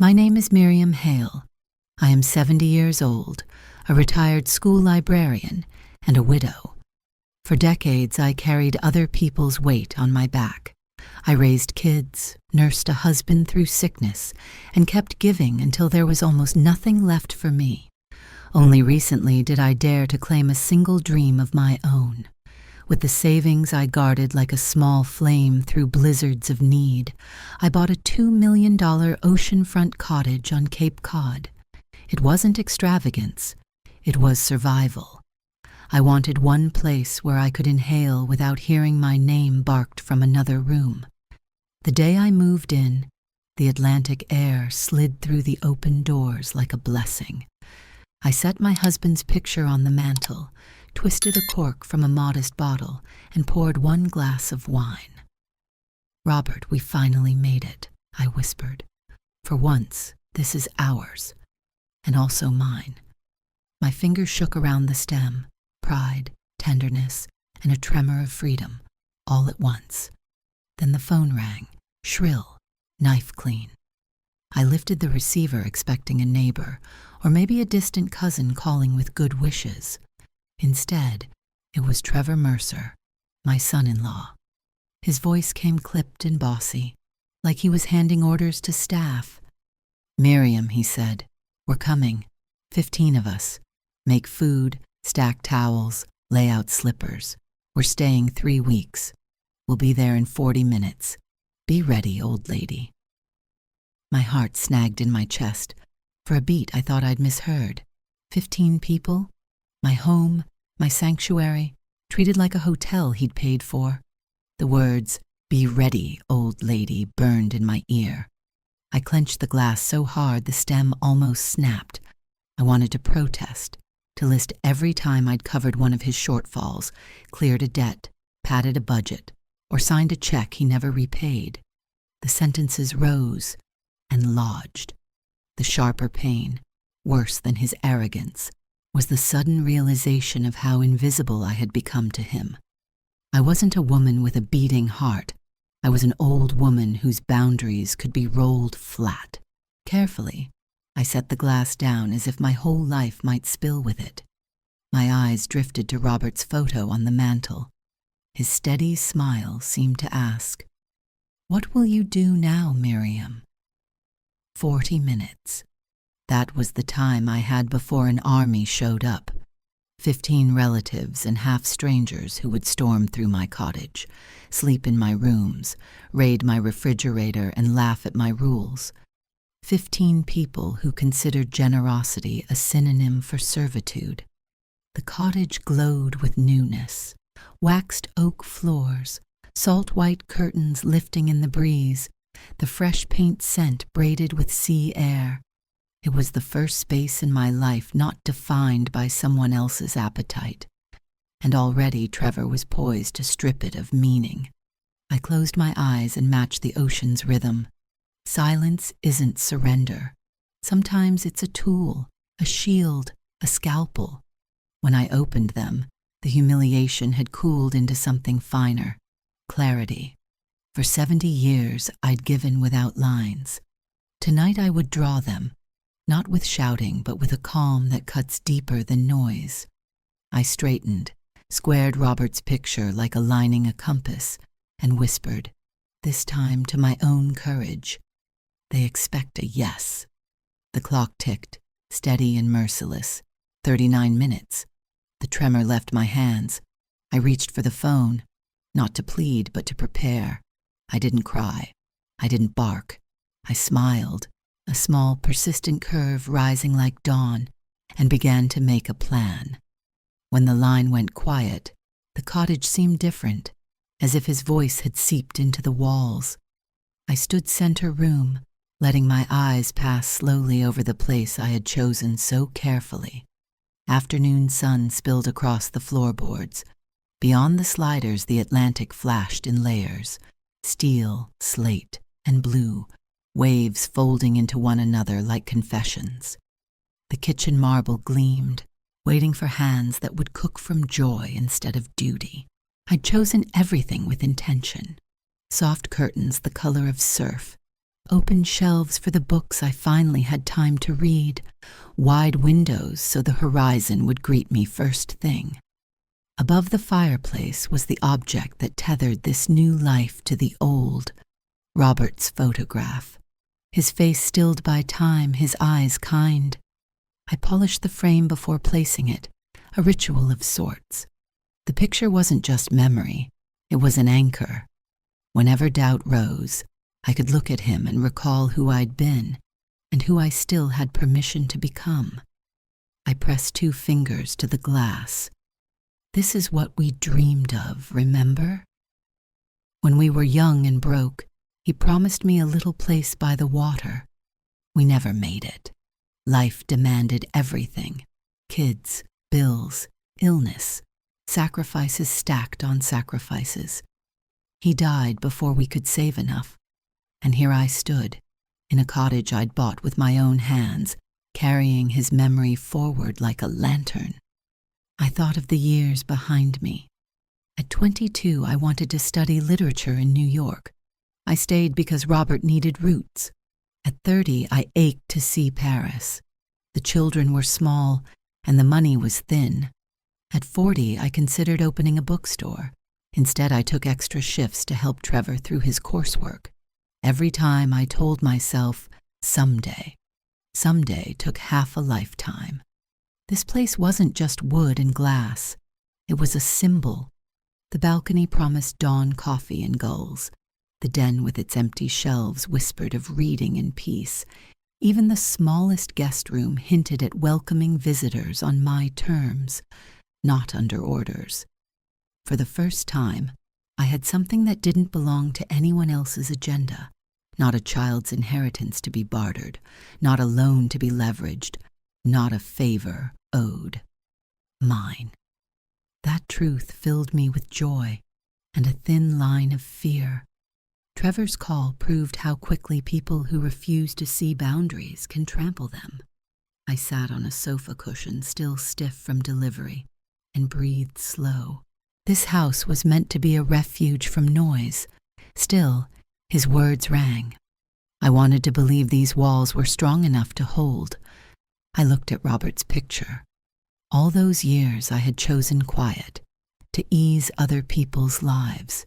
My name is Miriam Hale. I am 70 years old, a retired school librarian, and a widow. For decades, I carried other people's weight on my back. I raised kids, nursed a husband through sickness, and kept giving until there was almost nothing left for me. Only recently did I dare to claim a single dream of my own. With the savings I guarded like a small flame through blizzards of need, I bought a $2 million oceanfront cottage on Cape Cod. It wasn't extravagance, it was survival. I wanted one place where I could inhale without hearing my name barked from another room. The day I moved in, the Atlantic air slid through the open doors like a blessing. I set my husband's picture on the mantel, twisted a cork from a modest bottle, and poured one glass of wine. "Robert, we finally made it," I whispered. "For once, this is ours, and also mine." My fingers shook around the stem, pride, tenderness, and a tremor of freedom, all at once. Then the phone rang, shrill, knife clean. I lifted the receiver expecting a neighbor, or maybe a distant cousin calling with good wishes. Instead, it was Trevor Mercer, my son-in-law. His voice came clipped and bossy, like he was handing orders to staff. "Miriam," he said, "we're coming. 15 of us. Make food, stack towels, lay out slippers. We're staying 3 weeks. We'll be there in 40 minutes. Be ready, old lady." My heart snagged in my chest. For a beat, I thought I'd misheard. 15 people? My home, my sanctuary, treated like a hotel he'd paid for. The words, "Be ready, old lady," burned in my ear. I clenched the glass so hard the stem almost snapped. I wanted to protest, to list every time I'd covered one of his shortfalls, cleared a debt, padded a budget, or signed a check he never repaid. The sentences rose and lodged. The sharper pain, worse than his arrogance, was the sudden realization of how invisible I had become to him. I wasn't a woman with a beating heart. I was an old woman whose boundaries could be rolled flat. Carefully, I set the glass down as if my whole life might spill with it. My eyes drifted to Robert's photo on the mantel. His steady smile seemed to ask, "What will you do now, Miriam?" 40 minutes. That was the time I had before an army showed up. 15 relatives and half strangers who would storm through my cottage, sleep in my rooms, raid my refrigerator, and laugh at my rules. 15 people who considered generosity a synonym for servitude. The cottage glowed with newness. Waxed oak floors, salt-white curtains lifting in the breeze, the fresh paint scent braided with sea air. It was the first space in my life not defined by someone else's appetite. And already Trevor was poised to strip it of meaning. I closed my eyes and matched the ocean's rhythm. Silence isn't surrender. Sometimes it's a tool, a shield, a scalpel. When I opened them, the humiliation had cooled into something finer, clarity. For 70 years, I'd given without lines. Tonight I would draw them, not with shouting, but with a calm that cuts deeper than noise. I straightened, squared Robert's picture like aligning a compass, and whispered, this time to my own courage, "They expect a yes." The clock ticked, steady and merciless. 39 minutes. The tremor left my hands. I reached for the phone, not to plead, but to prepare. I didn't cry. I didn't bark. I smiled, a small, persistent curve rising like dawn, and began to make a plan. When the line went quiet, the cottage seemed different, as if his voice had seeped into the walls. I stood center room, letting my eyes pass slowly over the place I had chosen so carefully. Afternoon sun spilled across the floorboards. Beyond the sliders, the Atlantic flashed in layers, steel, slate, and blue, waves folding into one another like confessions. The kitchen marble gleamed, waiting for hands that would cook from joy instead of duty. I'd chosen everything with intention. Soft curtains the color of surf, Open shelves for the books I finally had time to read, wide windows so the horizon would greet me first thing. Above the fireplace was the object that tethered this new life to the old, Robert's photograph. His face stilled by time, his eyes kind. I polished the frame before placing it, a ritual of sorts. The picture wasn't just memory, it was an anchor. Whenever doubt rose, I could look at him and recall who I'd been and who I still had permission to become. I pressed 2 fingers to the glass. This is what we dreamed of, remember? When we were young and broke, he promised me a little place by the water. We never made it. Life demanded everything. Kids, bills, illness, sacrifices stacked on sacrifices. He died before we could save enough. And here I stood, in a cottage I'd bought with my own hands, carrying his memory forward like a lantern. I thought of the years behind me. At 22, I wanted to study literature in New York. I stayed because Robert needed roots. At 30, I ached to see Paris. The children were small, and the money was thin. At 40, I considered opening a bookstore. Instead, I took extra shifts to help Trevor through his coursework. Every time I told myself, someday. Someday took half a lifetime. This place wasn't just wood and glass. It was a symbol. The balcony promised dawn coffee and gulls. The den with its empty shelves whispered of reading and peace. Even the smallest guest room hinted at welcoming visitors on my terms, not under orders. For the first time, I had something that didn't belong to anyone else's agenda. Not a child's inheritance to be bartered, not a loan to be leveraged, not a favor owed. Mine. That truth filled me with joy and a thin line of fear. Trevor's call proved how quickly people who refuse to see boundaries can trample them. I sat on a sofa cushion, still stiff from delivery, and breathed slow. This house was meant to be a refuge from noise. Still, his words rang. I wanted to believe these walls were strong enough to hold. I looked at Robert's picture. All those years I had chosen quiet, to ease other people's lives.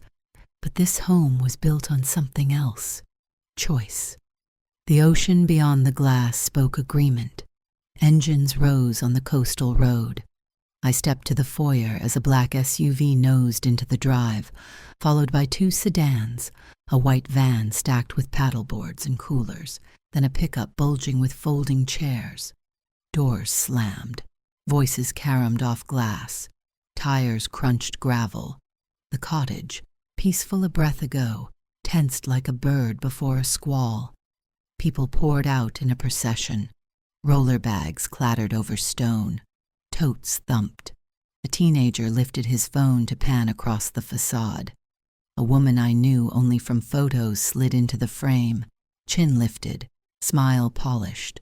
But this home was built on something else. Choice. The ocean beyond the glass spoke agreement. Engines rose on the coastal road. I stepped to the foyer as a black SUV nosed into the drive, followed by 2 sedans, a white van stacked with paddleboards and coolers, then a pickup bulging with folding chairs. Doors slammed. Voices caromed off glass. Tires crunched gravel. The cottage, peaceful a breath ago, tensed like a bird before a squall. People poured out in a procession. Roller bags clattered over stone. Totes thumped. A teenager lifted his phone to pan across the facade. A woman I knew only from photos slid into the frame, chin lifted, smile polished.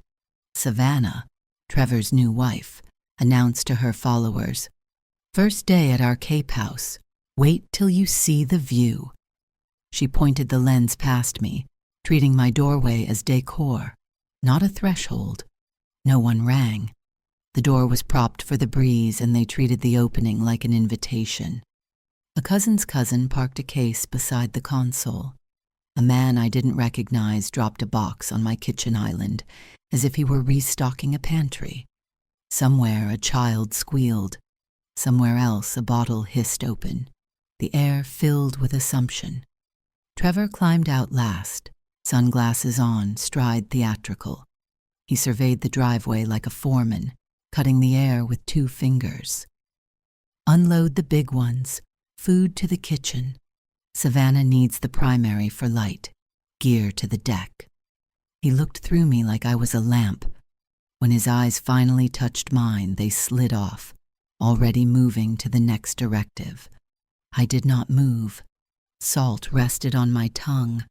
Savannah, Trevor's new wife, announced to her followers, "First day at our Cape house. Wait till you see the view." She pointed the lens past me, treating my doorway as decor, not a threshold. No one rang. The door was propped for the breeze, and they treated the opening like an invitation. A cousin's cousin parked a case beside the console. A man I didn't recognize dropped a box on my kitchen island, as if he were restocking a pantry. Somewhere a child squealed. Somewhere else a bottle hissed open. The air filled with assumption. Trevor climbed out last, sunglasses on, stride theatrical. He surveyed the driveway like a foreman, cutting the air with 2 fingers. "Unload the big ones. Food to the kitchen. Savannah needs the primary for light. Gear to the deck." He looked through me like I was a lamp. When his eyes finally touched mine, they slid off, already moving to the next directive. I did not move. Salt rested on my tongue.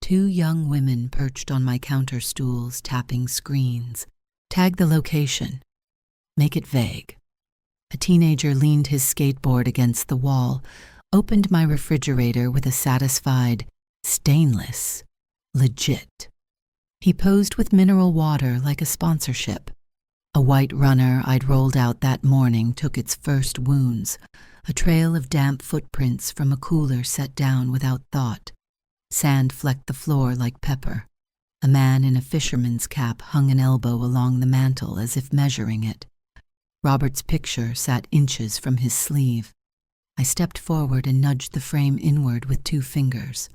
2 young women perched on my counter stools, tapping screens. "Tag the location. Make it vague." A teenager leaned his skateboard against the wall, opened my refrigerator with a satisfied, "Stainless." Legit. He posed with mineral water like a sponsorship. A white runner I'd rolled out that morning took its first wounds, a trail of damp footprints from a cooler set down without thought. Sand flecked the floor like pepper. A man in a fisherman's cap hung an elbow along the mantel as if measuring it. Robert's picture sat inches from his sleeve. I stepped forward and nudged the frame inward with 2 fingers.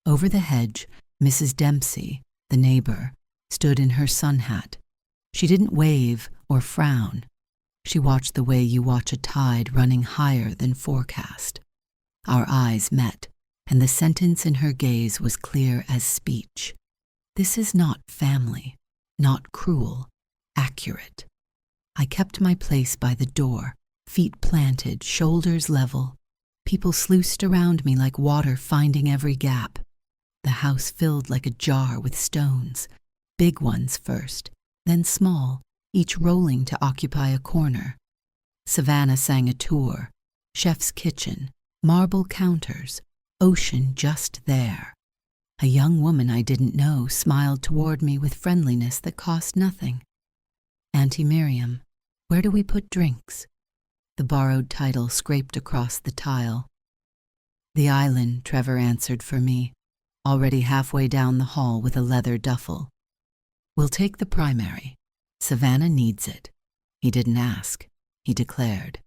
Over the hedge, Mrs. Dempsey, the neighbor, stood in her sun hat. She didn't wave or frown. She watched the way you watch a tide running higher than forecast. Our eyes met, and the sentence in her gaze was clear as speech. This is not family, not cruel, accurate. I kept my place by the door, feet planted, shoulders level. People sluiced around me like water finding every gap. The house filled like a jar with stones, big ones first, then small, each rolling to occupy a corner. Savannah sang a tour, chef's kitchen, marble counters, ocean just there. A young woman I didn't know smiled toward me with friendliness that cost nothing. Auntie Miriam, where do we put drinks? The borrowed title scraped across the tile. The island, Trevor answered for me, already halfway down the hall with a leather duffel. We'll take the primary. Savannah needs it. He didn't ask. He declared.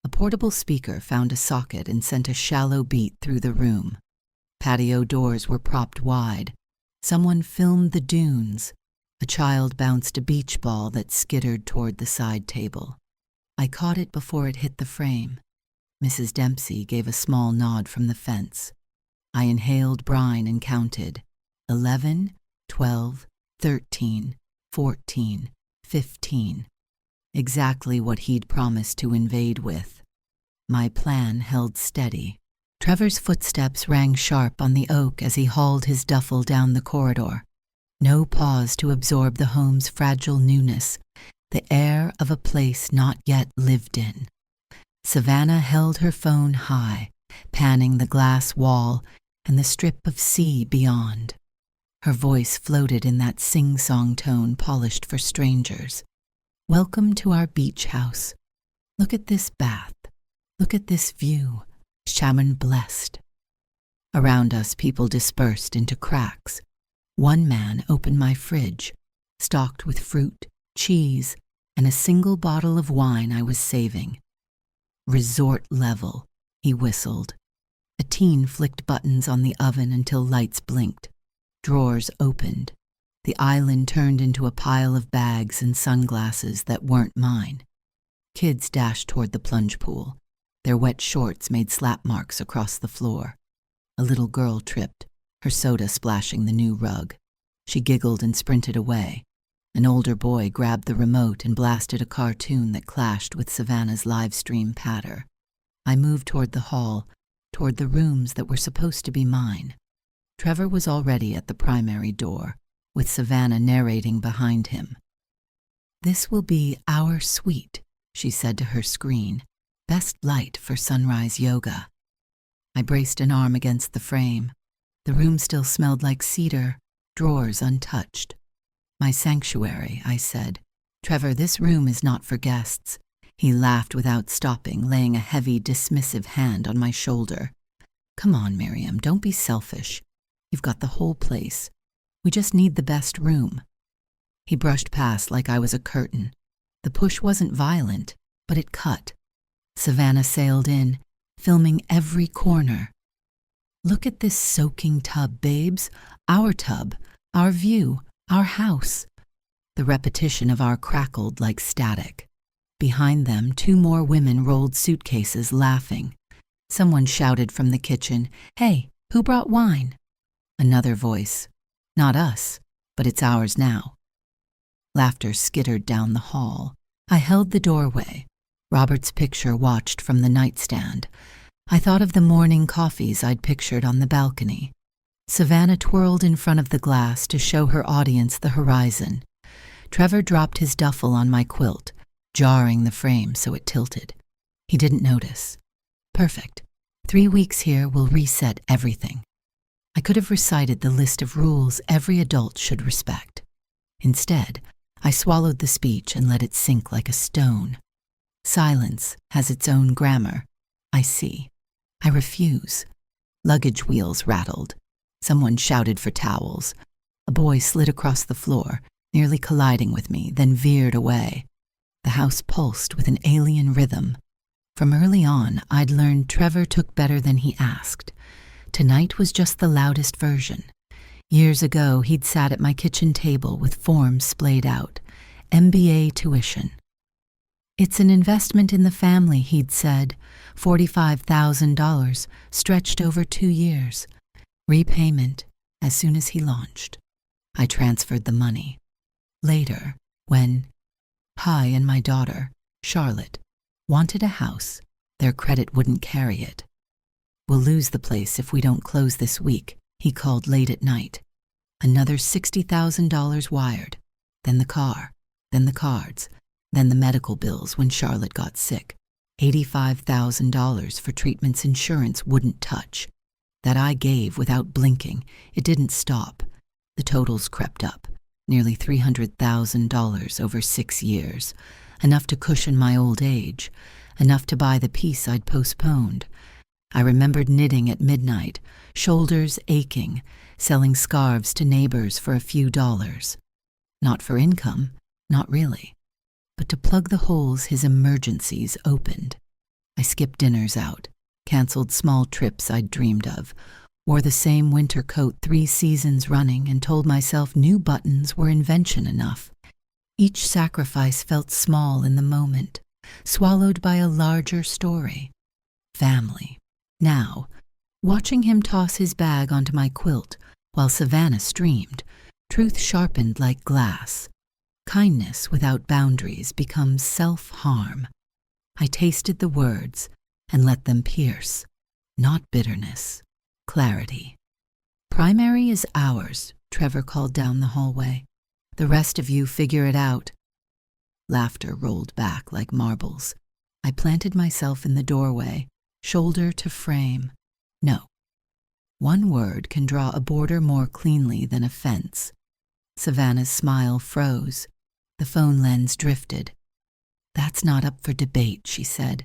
A portable speaker found a socket and sent a shallow beat through the room. Patio doors were propped wide. Someone filmed the dunes. A child bounced a beach ball that skittered toward the side table. I caught it before it hit the frame. Mrs. Dempsey gave a small nod from the fence. I inhaled brine and counted 11, 12, 13, 14, 15. Exactly what he'd promised to invade with. My plan held steady. Trevor's footsteps rang sharp on the oak as he hauled his duffel down the corridor. No pause to absorb the home's fragile newness, the air of a place not yet lived in. Savannah held her phone high, panning the glass wall and the strip of sea beyond. Her voice floated in that sing-song tone polished for strangers. Welcome to our beach house. Look at this bath. Look at this view. Shaman blessed. Around us, people dispersed into cracks. One man opened my fridge, stocked with fruit, cheese, and a single bottle of wine I was saving. Resort level, he whistled. A teen flicked buttons on the oven until lights blinked. Drawers opened. The island turned into a pile of bags and sunglasses that weren't mine. Kids dashed toward the plunge pool. Their wet shorts made slap marks across the floor. A little girl tripped, her soda splashing the new rug. She giggled and sprinted away. An older boy grabbed the remote and blasted a cartoon that clashed with Savannah's live stream patter. I moved toward the hall, toward the rooms that were supposed to be mine. Trevor was already at the primary door, with Savannah narrating behind him. This will be our suite, she said to her screen. Best light for sunrise yoga. I braced an arm against the frame. The room still smelled like cedar, drawers untouched. My sanctuary, I said. Trevor, this room is not for guests. He laughed without stopping, laying a heavy, dismissive hand on my shoulder. Come on, Miriam, don't be selfish. You've got the whole place. We just need the best room. He brushed past like I was a curtain. The push wasn't violent, but it cut. Savannah sailed in, filming every corner. Look at this soaking tub, babes. Our tub, our view, our house. The repetition of our crackled like static. Behind them, 2 more women rolled suitcases, laughing. Someone shouted from the kitchen, "Hey, who brought wine?" Another voice, "Not us, but it's ours now." Laughter skittered down the hall. I held the doorway. Robert's picture watched from the nightstand. I thought of the morning coffees I'd pictured on the balcony. Savannah twirled in front of the glass to show her audience the horizon. Trevor dropped his duffel on my quilt, jarring the frame so it tilted. He didn't notice. Perfect. 3 weeks here will reset everything. I could have recited the list of rules every adult should respect. Instead, I swallowed the speech and let it sink like a stone. Silence has its own grammar. I see. I refuse. Luggage wheels rattled. Someone shouted for towels. A boy slid across the floor, nearly colliding with me, then veered away. The house pulsed with an alien rhythm. From early on, I'd learned Trevor took better than he asked. Tonight was just the loudest version. Years ago, he'd sat at my kitchen table with forms splayed out. MBA tuition. It's an investment in the family, he'd said. $45,000, stretched over 2 years. Repayment as soon as he launched. I transferred the money. Later, when Pi and my daughter, Charlotte, wanted a house, their credit wouldn't carry it. We'll lose the place if we don't close this week, he called late at night. Another $60,000 wired. Then the car, then the cards, then the medical bills when Charlotte got sick. $85,000 for treatments insurance wouldn't touch. That I gave without blinking. It didn't stop. The totals crept up. Nearly $300,000 over 6 years. Enough to cushion my old age. Enough to buy the peace I'd postponed. I remembered knitting at midnight, shoulders aching, selling scarves to neighbors for a few dollars. Not for income, not really, but to plug the holes his emergencies opened. I skipped dinners out, canceled small trips I'd dreamed of, wore the same winter coat 3 seasons running and told myself new buttons were invention enough. Each sacrifice felt small in the moment, swallowed by a larger story. Family. Now, watching him toss his bag onto my quilt while Savannah streamed, truth sharpened like glass. Kindness without boundaries becomes self-harm. I tasted the words and let them pierce. Not bitterness, clarity. Primary is ours, Trevor called down the hallway. The rest of you figure it out. Laughter rolled back like marbles. I planted myself in the doorway, shoulder to frame. No. One word can draw a border more cleanly than a fence. Savannah's smile froze. The phone lens drifted. That's not up for debate, she said.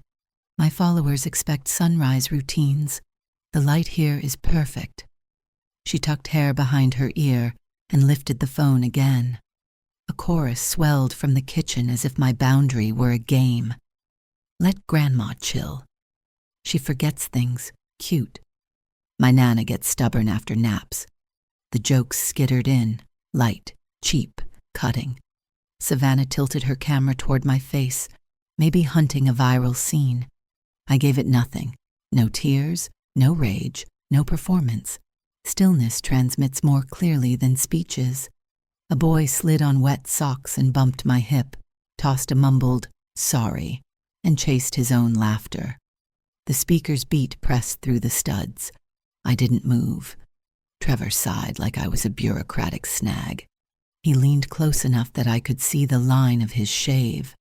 My followers expect sunrise routines. The light here is perfect. She tucked hair behind her ear and lifted the phone again. A chorus swelled from the kitchen as if my boundary were a game. Let Grandma chill. She forgets things. Cute. My Nana gets stubborn after naps. The jokes skittered in, light, cheap, cutting. Savannah tilted her camera toward my face, maybe hunting a viral scene. I gave it nothing. No tears, no rage, no performance. Stillness transmits more clearly than speeches. A boy slid on wet socks and bumped my hip, tossed a mumbled, sorry, and chased his own laughter. The speaker's beat pressed through the studs. I didn't move. Trevor sighed like I was a bureaucratic snag. He leaned close enough that I could see the line of his shave.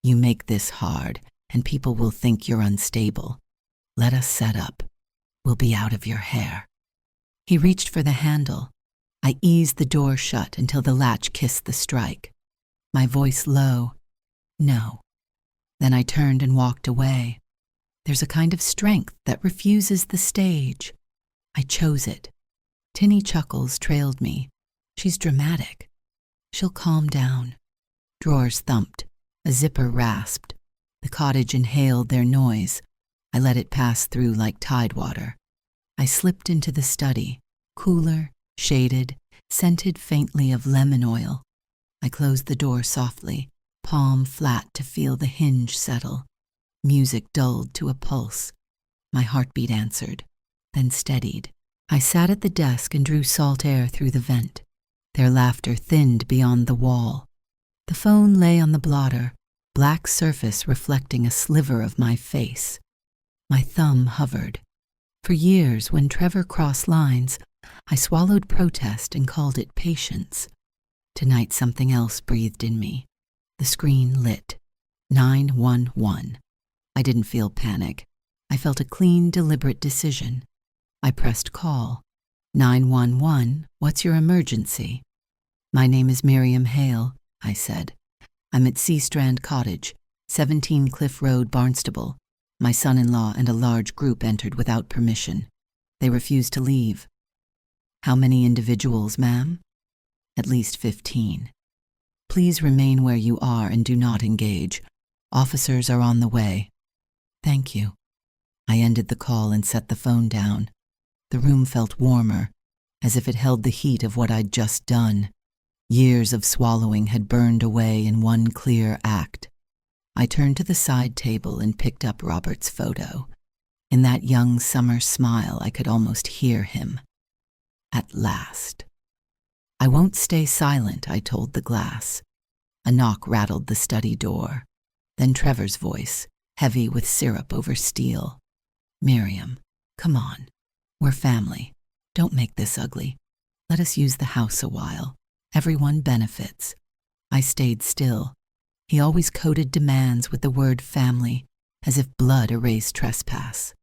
You make this hard, and people will think you're unstable. Let us set up. We'll be out of your hair. He reached for the handle. I eased the door shut until the latch kissed the strike. My voice low. No. Then I turned and walked away. There's a kind of strength that refuses the stage. I chose it. Tinny chuckles trailed me. She's dramatic. She'll calm down. Drawers thumped. A zipper rasped. The cottage inhaled their noise. I let it pass through like tidewater. I slipped into the study, cooler, shaded, scented faintly of lemon oil. I closed the door softly, palm flat to feel the hinge settle. Music dulled to a pulse. My heartbeat answered, then steadied. I sat at the desk and drew salt air through the vent. Their laughter thinned beyond the wall. The phone lay on the blotter, black surface reflecting a sliver of my face. My thumb hovered. For years, when Trevor crossed lines, I swallowed protest and called it patience. Tonight something else breathed in me. The screen lit. 911. I didn't feel panic. I felt a clean, deliberate decision. I pressed call. 911, what's your emergency? My name is Miriam Hale, I said. I'm at Sea Strand Cottage, 17 Cliff Road, Barnstable. My son-in-law and a large group entered without permission. They refused to leave. How many individuals, ma'am? At least 15. Please remain where you are and do not engage. Officers are on the way. Thank you. I ended the call and set the phone down. The room felt warmer, as if it held the heat of what I'd just done. Years of swallowing had burned away in one clear act. I turned to the side table and picked up Robert's photo. In that young summer smile, I could almost hear him. At last. I won't stay silent, I told the glass. A knock rattled the study door. Then Trevor's voice, heavy with syrup over steel. Miriam, come on. We're family. Don't make this ugly. Let us use the house a while. Everyone benefits. I stayed still. He always coded demands with the word family, as if blood erased trespass.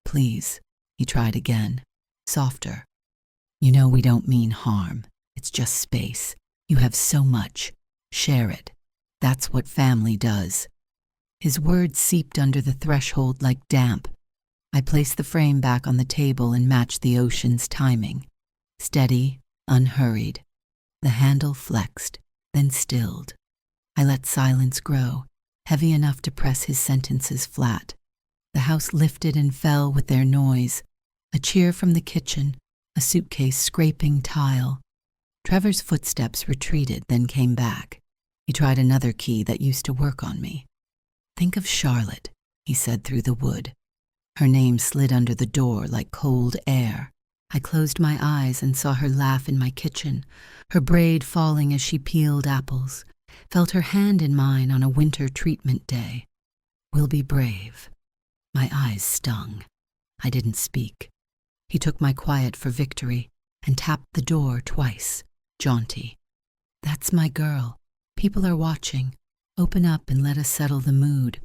Please, he tried again, softer. You know we don't mean harm. It's just space. You have so much. Share it. That's what family does. His words seeped under the threshold like damp. I placed the frame back on the table and matched the ocean's timing. Steady, unhurried. The handle flexed, then stilled. I let silence grow, heavy enough to press his sentences flat. The house lifted and fell with their noise. A cheer from the kitchen, a suitcase scraping tile. Trevor's footsteps retreated, then came back. He tried another key that used to work on me. Think of Charlotte, he said through the wood. Her name slid under the door like cold air. I closed my eyes and saw her laugh in my kitchen, her braid falling as she peeled apples, felt her hand in mine on a winter treatment day. We'll be brave. My eyes stung. I didn't speak. He took my quiet for victory and tapped the door twice, jaunty. That's my girl. People are watching. Open up and let us settle the mood.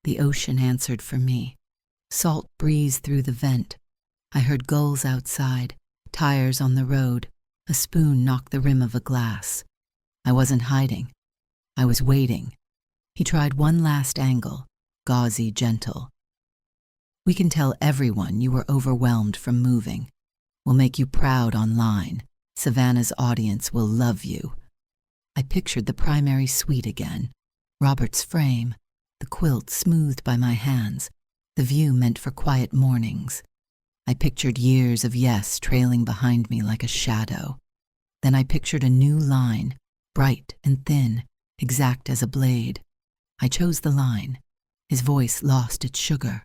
The ocean answered for me. Salt breezed through the vent. I heard gulls outside, tires on the road. A spoon knocked the rim of a glass. I wasn't hiding. I was waiting. He tried one last angle, gauzy, gentle. We can tell everyone you were overwhelmed from moving. We'll make you proud online. Savannah's audience will love you. I pictured the primary suite again. Robert's frame, the quilt smoothed by my hands, the view meant for quiet mornings. I pictured years of yes trailing behind me like a shadow. Then I pictured a new line, bright and thin, exact as a blade. I chose the line. His voice lost its sugar.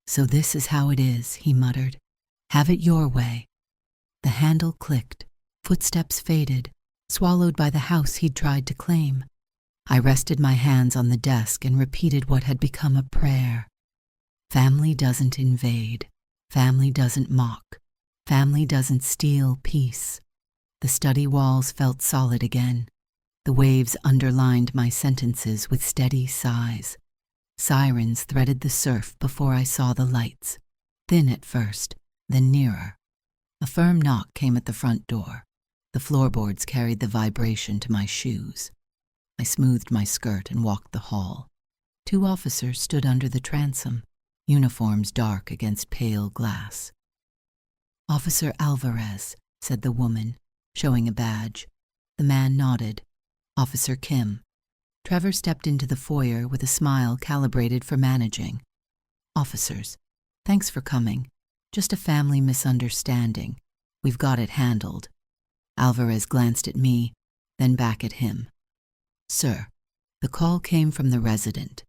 So this is how it is, he muttered. Have it your way. The handle clicked. Footsteps faded, swallowed by the house he'd tried to claim. I rested my hands on the desk and repeated what had become a prayer. Family doesn't invade. Family doesn't mock. Family doesn't steal peace. The study walls felt solid again. The waves underlined my sentences with steady sighs. Sirens threaded the surf before I saw the lights, thin at first, then nearer. A firm knock came at the front door. The floorboards carried the vibration to my shoes. I smoothed my skirt and walked the hall. 2 officers stood under the transom, uniforms dark against pale glass. Officer Alvarez, said the woman, showing a badge. The man nodded. Officer Kim. Trevor stepped into the foyer with a smile calibrated for managing. Officers, thanks for coming. Just a family misunderstanding. We've got it handled. Alvarez glanced at me, then back at him. Sir, the call came from the resident.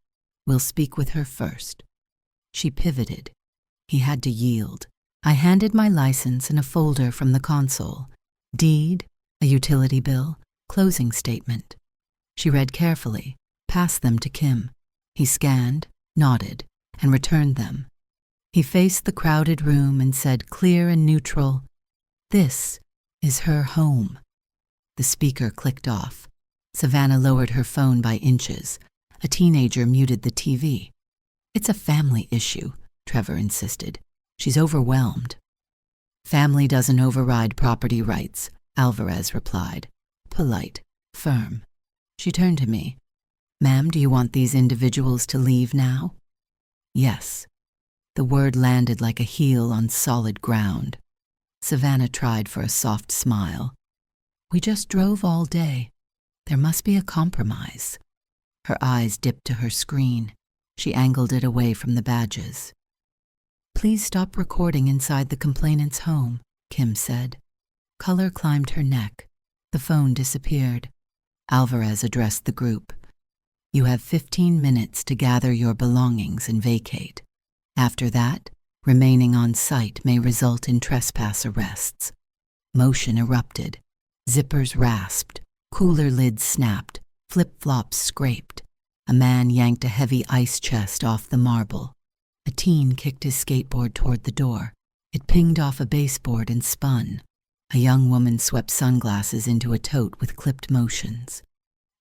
We'll speak with her first. She pivoted. He had to yield. I handed my license and a folder from the console. Deed, a utility bill, closing statement. She read carefully, passed them to Kim. He scanned, nodded, and returned them. He faced the crowded room and said, clear and neutral, "This is her home." The speaker clicked off. Savannah lowered her phone by inches. A teenager muted the TV. "It's a family issue," Trevor insisted. "She's overwhelmed." Family doesn't override property rights, Alvarez replied. Polite, firm. She turned to me. Ma'am, do you want these individuals to leave now? Yes. The word landed like a heel on solid ground. Savannah tried for a soft smile. We just drove all day. There must be a compromise. Her eyes dipped to her screen. She angled it away from the badges. Please stop recording inside the complainant's home, Kim said. Color climbed her neck. The phone disappeared. Alvarez addressed the group. You have 15 minutes to gather your belongings and vacate. After that, remaining on site may result in trespass arrests. Motion erupted. Zippers rasped. Cooler lids snapped. Flip-flops scraped. A man yanked a heavy ice chest off the marble. A teen kicked his skateboard toward the door. It pinged off a baseboard and spun. A young woman swept sunglasses into a tote with clipped motions.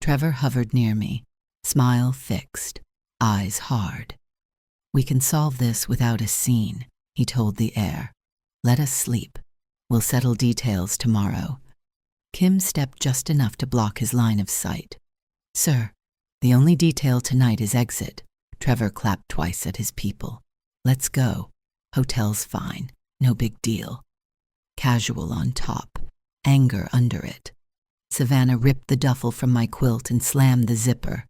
Trevor hovered near me, smile fixed, eyes hard. We can solve this without a scene, he told the air. Let us sleep. We'll settle details tomorrow. Kim stepped just enough to block his line of sight. Sir, the only detail tonight is exit. Trevor clapped twice at his people. Let's go. Hotel's fine. No big deal. Casual on top. Anger under it. Savannah ripped the duffel from my quilt and slammed the zipper.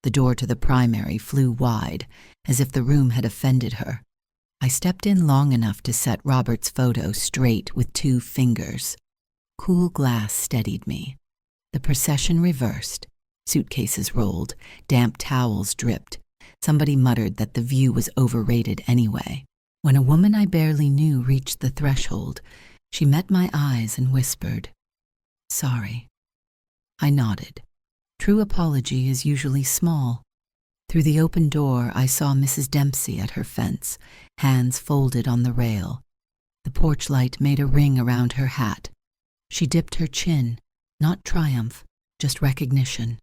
The door to the primary flew wide, as if the room had offended her. I stepped in long enough to set Robert's photo straight with 2 fingers. Cool glass steadied me. The procession reversed. Suitcases rolled. Damp towels dripped. Somebody muttered that the view was overrated anyway. When a woman I barely knew reached the threshold, she met my eyes and whispered, Sorry. I nodded. True apology is usually small. Through the open door, I saw Mrs. Dempsey at her fence, hands folded on the rail. The porch light made a ring around her hat. She dipped her chin, not triumph, just recognition.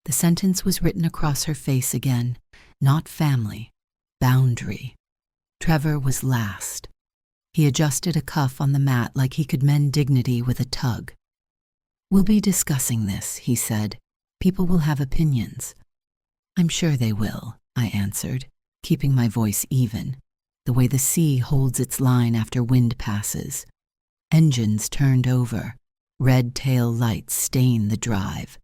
The sentence was written across her face again, not family, boundary. Trevor was last. He adjusted a cuff on the mat like he could mend dignity with a tug. We'll be discussing this, he said. People will have opinions. I'm sure they will, I answered, keeping my voice even, the way the sea holds its line after wind passes. Engines turned over. Red tail lights stained the drive.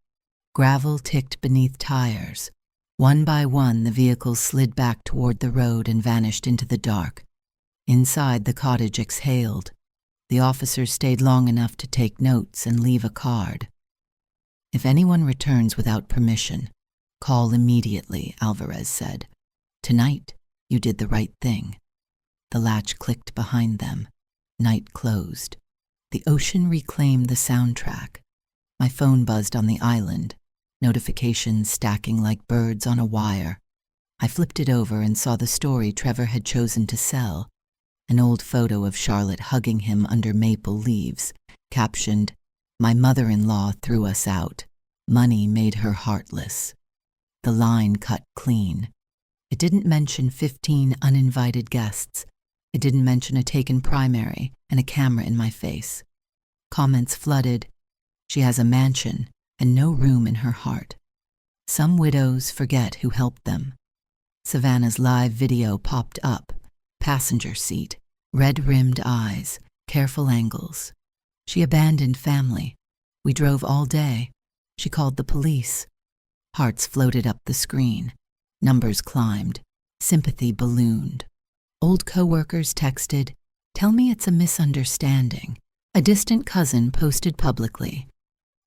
Gravel ticked beneath tires. One by one, the vehicles slid back toward the road and vanished into the dark. Inside, the cottage exhaled. The officers stayed long enough to take notes and leave a card. If anyone returns without permission, call immediately, Alvarez said. Tonight, you did the right thing. The latch clicked behind them. Night closed. The ocean reclaimed the soundtrack. My phone buzzed on the island, notifications stacking like birds on a wire. I flipped it over and saw the story Trevor had chosen to sell, an old photo of Charlotte hugging him under maple leaves, captioned, My mother-in-law threw us out. Money made her heartless. The line cut clean. It didn't mention 15 uninvited guests. It didn't mention a taken primary and a camera in my face. Comments flooded. She has a mansion and no room in her heart. Some widows forget who helped them. Savannah's live video popped up. Passenger seat, red-rimmed eyes, careful angles. She abandoned family. We drove all day. She called the police. Hearts floated up the screen. Numbers climbed. Sympathy ballooned. Old coworkers texted, Tell me it's a misunderstanding. A distant cousin posted publicly.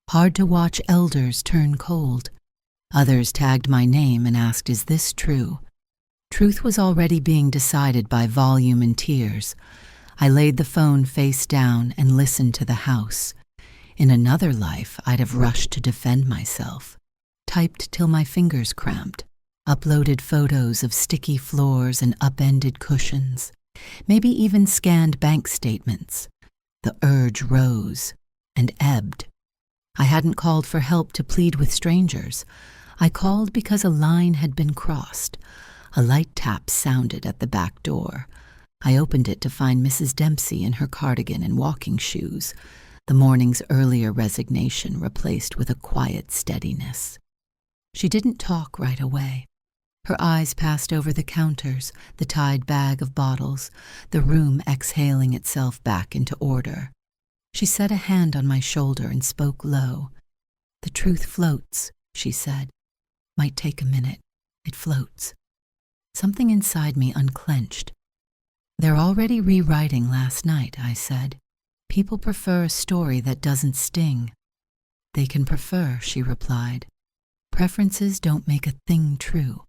Hard to watch elders turn cold. Others tagged my name and asked, Is this true? Truth was already being decided by volume and tears. I laid the phone face down and listened to the house. In another life, I'd have rushed to defend myself. Typed till my fingers cramped. Uploaded photos of sticky floors and upended cushions. Maybe even scanned bank statements. The urge rose and ebbed. I hadn't called for help to plead with strangers. I called because a line had been crossed. A light tap sounded at the back door. I opened it to find Mrs. Dempsey in her cardigan and walking shoes, the morning's earlier resignation replaced with a quiet steadiness. She didn't talk right away. Her eyes passed over the counters, the tied bag of bottles, the room exhaling itself back into order. She set a hand on my shoulder and spoke low. "The truth floats," she said. "Might take a minute. It floats." Something inside me unclenched. "They're already rewriting last night," I said. "People prefer a story that doesn't sting." "They can prefer," she replied. "Preferences don't make a thing true."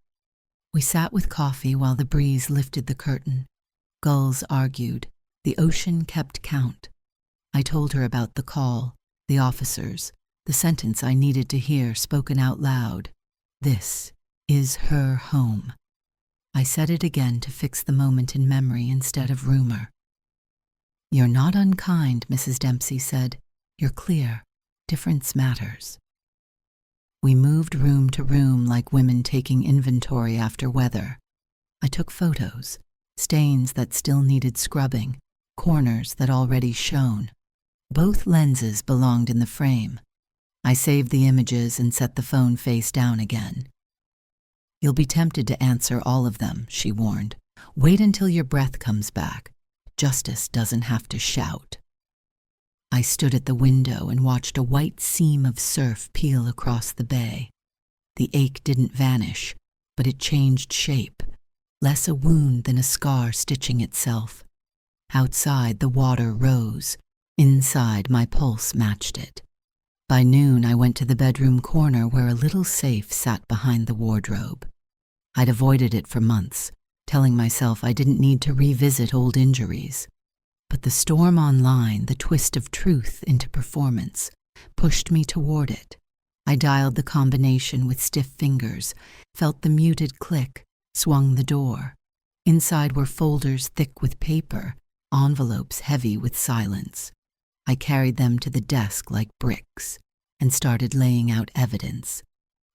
We sat with coffee while the breeze lifted the curtain. Gulls argued. The ocean kept count. I told her about the call, the officers, the sentence I needed to hear spoken out loud. This is her home. I said it again to fix the moment in memory instead of rumor. "You're not unkind," Mrs. Dempsey said. "You're clear. Difference matters." We moved room to room like women taking inventory after weather. I took photos, stains that still needed scrubbing, corners that already shone. Both lenses belonged in the frame. I saved the images and set the phone face down again. "You'll be tempted to answer all of them," she warned. "Wait until your breath comes back. Justice doesn't have to shout." I stood at the window and watched a white seam of surf peel across the bay. The ache didn't vanish, but it changed shape, less a wound than a scar stitching itself. Outside, the water rose. Inside, my pulse matched it. By noon, I went to the bedroom corner where a little safe sat behind the wardrobe. I'd avoided it for months, telling myself I didn't need to revisit old injuries. But the storm online, the twist of truth into performance, pushed me toward it. I dialed the combination with stiff fingers, felt the muted click, swung the door. Inside were folders thick with paper, envelopes heavy with silence. I carried them to the desk like bricks and started laying out evidence.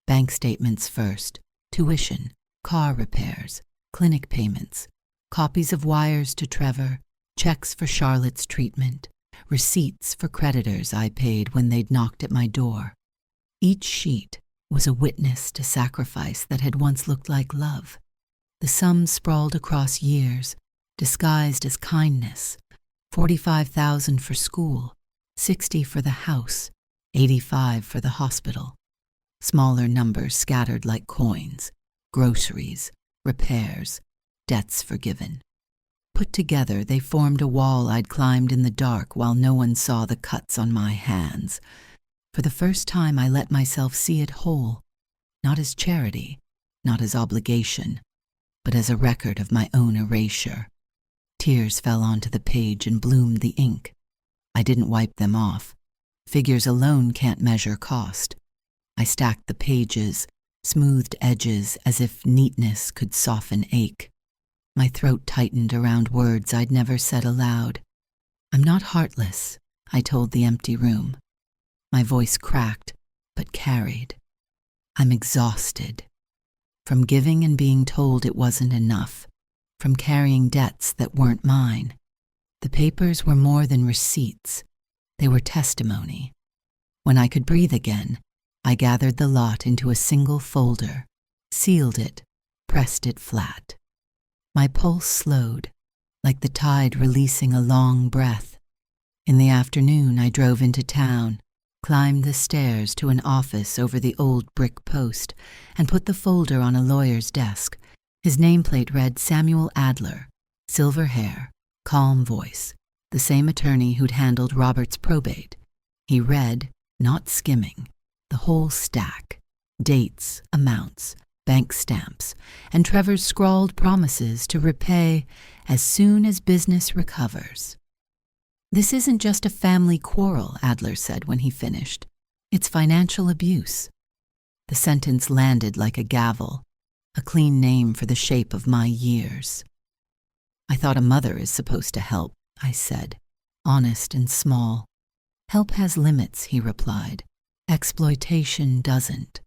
Bank statements first, tuition, car repairs, clinic payments, copies of wires to Trevor, checks for Charlotte's treatment, receipts for creditors I paid when they'd knocked at my door. Each sheet was a witness to sacrifice that had once looked like love. The sums sprawled across years, disguised as kindness. 45,000 for school, 60 for the house, 85 for the hospital. Smaller numbers scattered like coins, groceries, repairs, debts forgiven. Put together, they formed a wall I'd climbed in the dark while no one saw the cuts on my hands. For the first time, I let myself see it whole, not as charity, not as obligation, but as a record of my own erasure. Tears fell onto the page and bloomed the ink. I didn't wipe them off. Figures alone can't measure cost. I stacked the pages, smoothed edges as if neatness could soften ache. My throat tightened around words I'd never said aloud. "I'm not heartless," I told the empty room. My voice cracked, but carried. "I'm exhausted. From giving and being told it wasn't enough. From carrying debts that weren't mine. The papers were more than receipts. They were testimony. When I could breathe again, I gathered the lot into a single folder, sealed it, pressed it flat. My pulse slowed, like the tide releasing a long breath. In the afternoon, I drove into town, climbed the stairs to an office over the old brick post, and put the folder on a lawyer's desk. His nameplate read Samuel Adler, silver hair, calm voice, the same attorney who'd handled Robert's probate. He read, not skimming, the whole stack, dates, amounts, bank stamps, and Trevor's scrawled promises to repay as soon as business recovers. "This isn't just a family quarrel," Adler said when he finished. "It's financial abuse." The sentence landed like a gavel, a clean name for the shape of my years. "I thought a mother is supposed to help," I said, honest and small. "Help has limits," he replied. "Exploitation doesn't."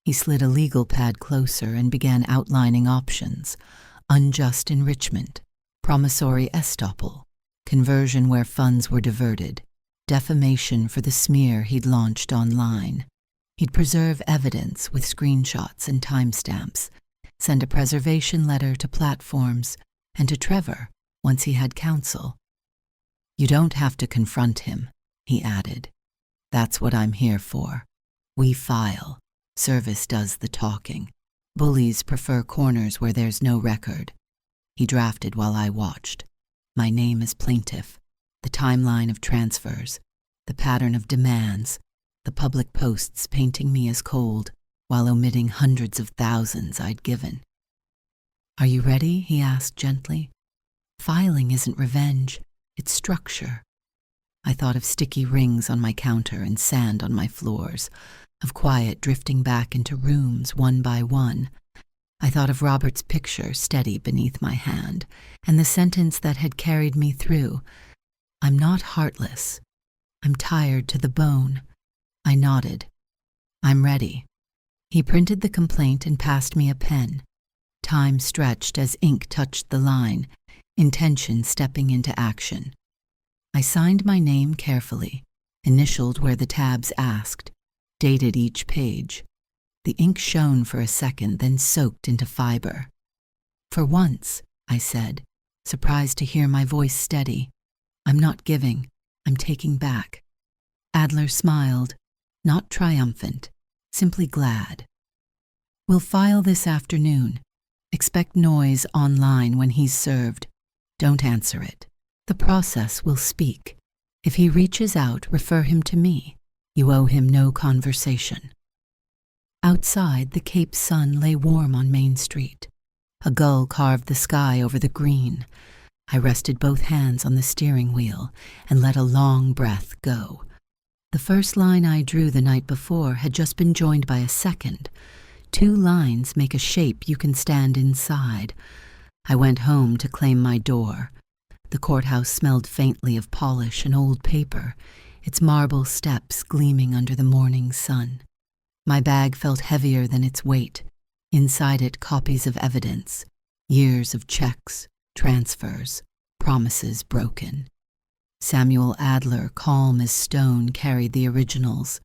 He slid a legal pad closer and began outlining options: unjust enrichment, promissory estoppel, conversion where funds were diverted, defamation for the smear he'd launched online. He'd preserve evidence with screenshots and timestamps, send a preservation letter to platforms and to Trevor once he had counsel. "You don't have to confront him," he added. "That's what I'm here for. We file. Service does the talking. Bullies prefer corners where there's no record." He drafted while I watched. My name as plaintiff, the timeline of transfers, the pattern of demands, the public posts painting me as cold while omitting hundreds of thousands I'd given. "Are you ready?" he asked gently. "Filing isn't revenge, it's structure." I thought of sticky rings on my counter and sand on my floors, of quiet drifting back into rooms one by one. I thought of Robert's picture steady beneath my hand, and the sentence that had carried me through. "I'm not heartless. I'm tired to the bone." I nodded. "I'm ready." He printed the complaint and passed me a pen. Time stretched as ink touched the line, intention stepping into action. I signed my name carefully, initialed where the tabs asked, dated each page. The ink shone for a second, then soaked into fiber. "For once," I said, surprised to hear my voice steady. "I'm not giving, I'm taking back." Adler smiled, not triumphant, simply glad. "We'll file this afternoon. Expect noise online when he's served. Don't answer it. The process will speak. If he reaches out, refer him to me. You owe him no conversation." Outside, the Cape sun lay warm on Main Street. A gull carved the sky over the green. I rested both hands on the steering wheel and let a long breath go. The first line I drew the night before had just been joined by a second. 2 lines make a shape you can stand inside. I went home to claim my door. The courthouse smelled faintly of polish and old paper, its marble steps gleaming under the morning sun. My bag felt heavier than its weight. Inside it, copies of evidence, years of checks, transfers, promises broken. Samuel Adler, calm as stone, carried the originals.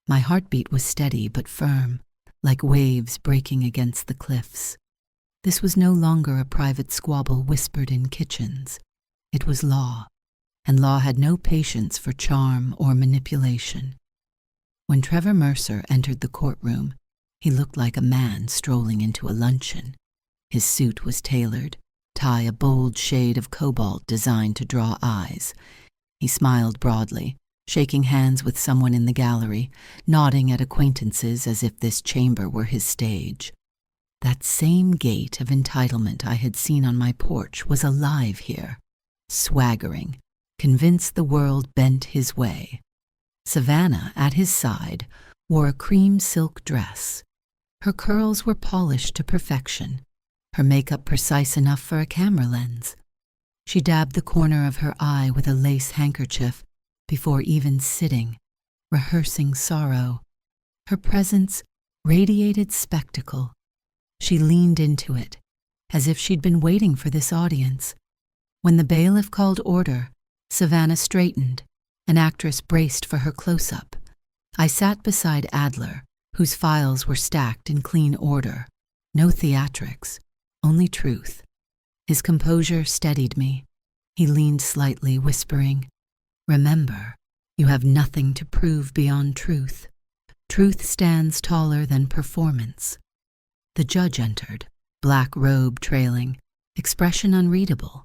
My heartbeat was steady but firm, like waves breaking against the cliffs. This was no longer a private squabble whispered in kitchens. It was law, and law had no patience for charm or manipulation. When Trevor Mercer entered the courtroom, he looked like a man strolling into a luncheon. His suit was tailored, tie a bold shade of cobalt designed to draw eyes. He smiled broadly, shaking hands with someone in the gallery, nodding at acquaintances as if this chamber were his stage. That same gait of entitlement I had seen on my porch was alive here, swaggering, convinced the world bent his way. Savannah, at his side, wore a cream silk dress. Her curls were polished to perfection, her makeup precise enough for a camera lens. She dabbed the corner of her eye with a lace handkerchief before even sitting, rehearsing sorrow. Her presence radiated spectacle. She leaned into it, as if she'd been waiting for this audience. When the bailiff called order, Savannah straightened. An actress braced for her close-up. I sat beside Adler, whose files were stacked in clean order. No theatrics, only truth. His composure steadied me. He leaned slightly, whispering, "Remember, you have nothing to prove beyond truth. Truth stands taller than performance." The judge entered, black robe trailing, expression unreadable.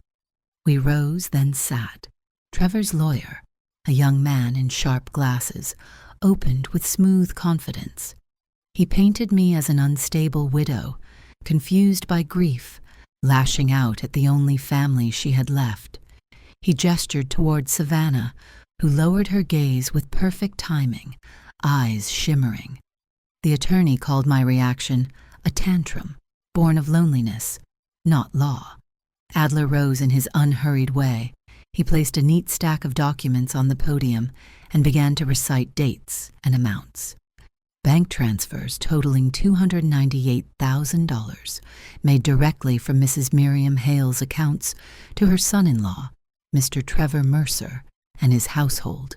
We rose, then sat. Trevor's lawyer, a young man in sharp glasses, opened with smooth confidence. He painted me as an unstable widow, confused by grief, lashing out at the only family she had left. He gestured toward Savannah, who lowered her gaze with perfect timing, eyes shimmering. The attorney called my reaction a tantrum, born of loneliness, not law. Adler rose in his unhurried way. He placed a neat stack of documents on the podium and began to recite dates and amounts. Bank transfers totaling $298,000 made directly from Mrs. Miriam Hale's accounts to her son-in-law, Mr. Trevor Mercer, and his household.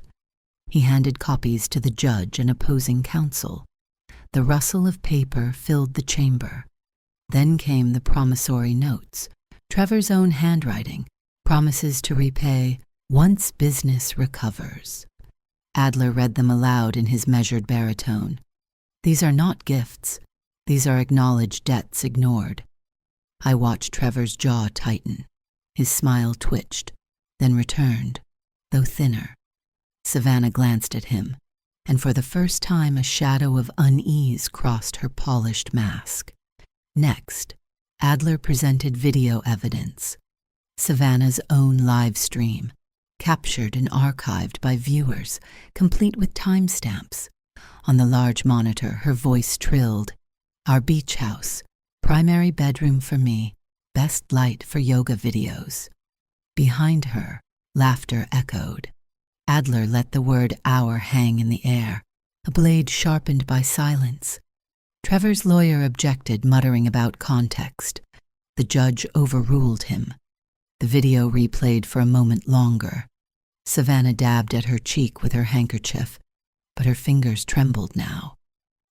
He handed copies to the judge and opposing counsel. The rustle of paper filled the chamber. Then came the promissory notes, Trevor's own handwriting, promises to repay once business recovers. Adler read them aloud in his measured baritone. These are not gifts. These are acknowledged debts ignored. I watched Trevor's jaw tighten. His smile twitched, then returned, though thinner. Savannah glanced at him, and for the first time a shadow of unease crossed her polished mask. Next, Adler presented video evidence. Savannah's own live stream, captured and archived by viewers, complete with timestamps. On the large monitor, her voice trilled. Our beach house, primary bedroom for me, best light for yoga videos. Behind her, laughter echoed. Adler let the word "our" hang in the air, a blade sharpened by silence. Trevor's lawyer objected, muttering about context. The judge overruled him. The video replayed for a moment longer. Savannah dabbed at her cheek with her handkerchief, but her fingers trembled now.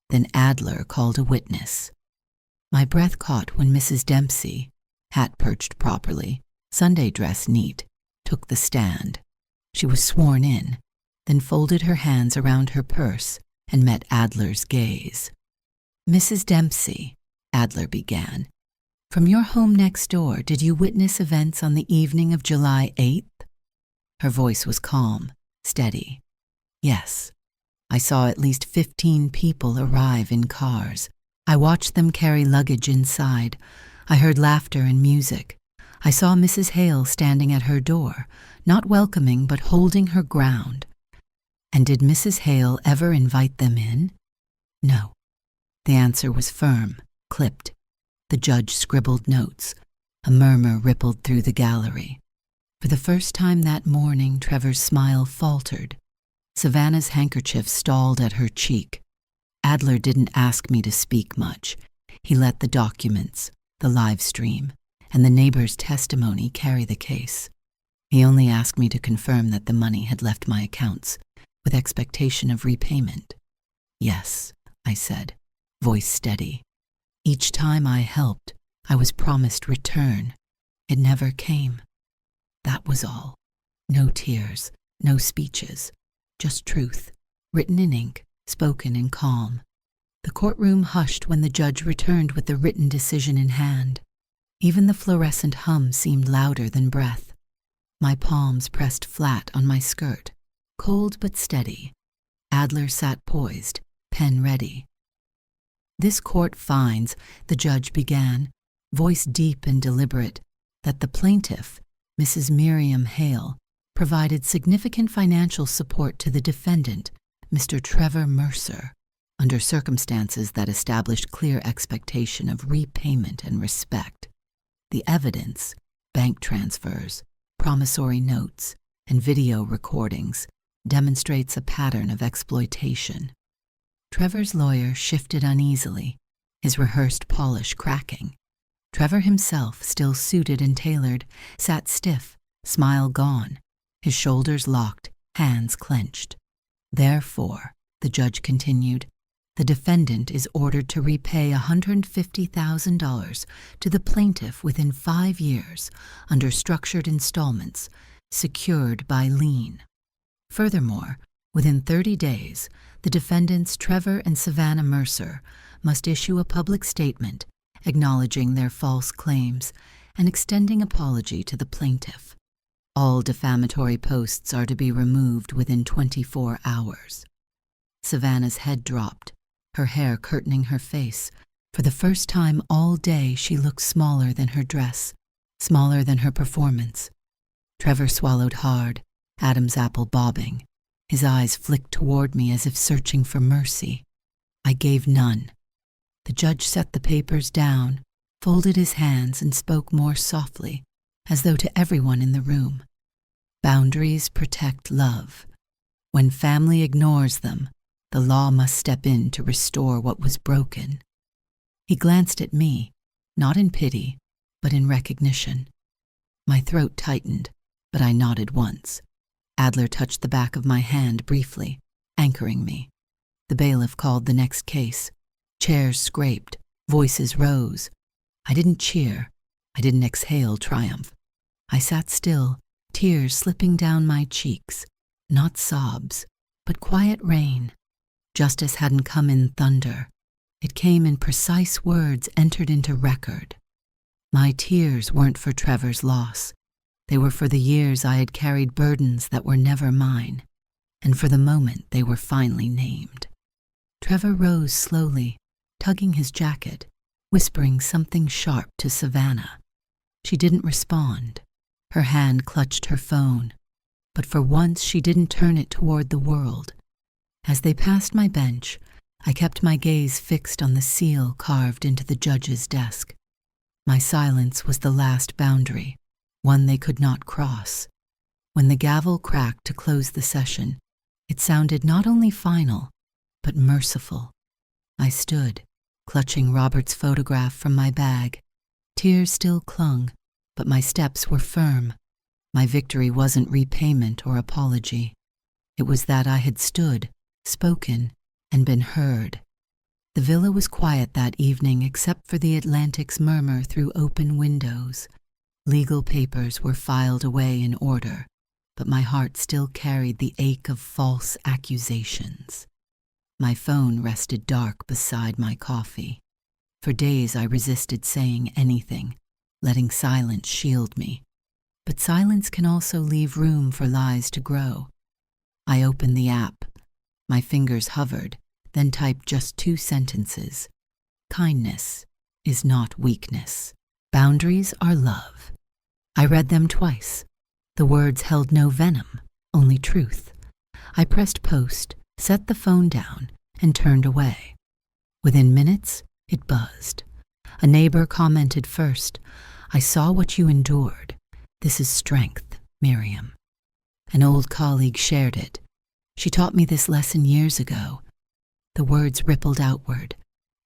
Then Adler called a witness. My breath caught when Mrs. Dempsey, hat perched properly, Sunday dress neat, took the stand. She was sworn in, then folded her hands around her purse and met Adler's gaze. Mrs. Dempsey, Adler began, from your home next door, did you witness events on the evening of July 8th? Her voice was calm, steady. Yes. I saw at least 15 people arrive in cars. I watched them carry luggage inside. I heard laughter and music. I saw Mrs. Hale standing at her door, not welcoming but holding her ground. And did Mrs. Hale ever invite them in? No. The answer was firm, clipped. The judge scribbled notes. A murmur rippled through the gallery. For the first time that morning, Trevor's smile faltered. Savannah's handkerchief stalled at her cheek. Adler didn't ask me to speak much. He let the documents, the live stream, and the neighbor's testimony carry the case. He only asked me to confirm that the money had left my accounts, with expectation of repayment. Yes, I said, voice steady. Each time I helped, I was promised return. It never came. That was all. No tears, no speeches, just truth, written in ink, spoken in calm. The courtroom hushed when the judge returned with the written decision in hand. Even the fluorescent hum seemed louder than breath. My palms pressed flat on my skirt, cold but steady. Adler sat poised, pen ready. This court finds, the judge began, voice deep and deliberate, that the plaintiff, Mrs. Miriam Hale, provided significant financial support to the defendant, Mr. Trevor Mercer, under circumstances that established clear expectation of repayment and respect. The evidence, bank transfers, promissory notes, and video recordings, demonstrates a pattern of exploitation. Trevor's lawyer shifted uneasily, his rehearsed polish cracking. Trevor himself, still suited and tailored, sat stiff, smile gone, his shoulders locked, hands clenched. Therefore, the judge continued, the defendant is ordered to repay $150,000 to the plaintiff within 5 years under structured installments, secured by lien. Furthermore, within 30 days, the defendants Trevor and Savannah Mercer must issue a public statement acknowledging their false claims and extending apology to the plaintiff. All defamatory posts are to be removed within 24 hours. Savannah's head dropped, her hair curtaining her face. For the first time all day she looked smaller than her dress, smaller than her performance. Trevor swallowed hard, Adam's apple bobbing. His eyes flicked toward me as if searching for mercy. I gave none. The judge set the papers down, folded his hands, and spoke more softly, as though to everyone in the room. Boundaries protect love. When family ignores them, The law must step in to restore what was broken. He glanced at me, not in pity, but in recognition. My throat tightened, but I nodded once. Adler touched the back of my hand briefly, anchoring me. The bailiff called the next case. Chairs scraped, voices rose. I didn't cheer. I didn't exhale triumph. I sat still, tears slipping down my cheeks. Not sobs, but quiet rain. Justice hadn't come in thunder. It came in precise words entered into record. My tears weren't for Trevor's loss. They were for the years I had carried burdens that were never mine, and for the moment they were finally named. Trevor rose slowly, tugging his jacket, whispering something sharp to Savannah. She didn't respond. Her hand clutched her phone, but for once she didn't turn it toward the world. As they passed my bench, I kept my gaze fixed on the seal carved into the judge's desk. My silence was the last boundary, one they could not cross. When the gavel cracked to close the session, it sounded not only final, but merciful. I stood, clutching Robert's photograph from my bag. Tears still clung, but my steps were firm. My victory wasn't repayment or apology. It was that I had stood, spoken, and been heard. The villa was quiet that evening except for the Atlantic's murmur through open windows. Legal papers were filed away in order, but my heart still carried the ache of false accusations. My phone rested dark beside my coffee. For days I resisted saying anything, letting silence shield me. But silence can also leave room for lies to grow. I opened the app. My fingers hovered, then typed just 2 sentences. Kindness is not weakness. Boundaries are love. I read them twice. The words held no venom, only truth. I pressed post, set the phone down, and turned away. Within minutes, it buzzed. A neighbor commented first, "I saw what you endured. This is strength, Miriam." An old colleague shared it. "She taught me this lesson years ago." The words rippled outward.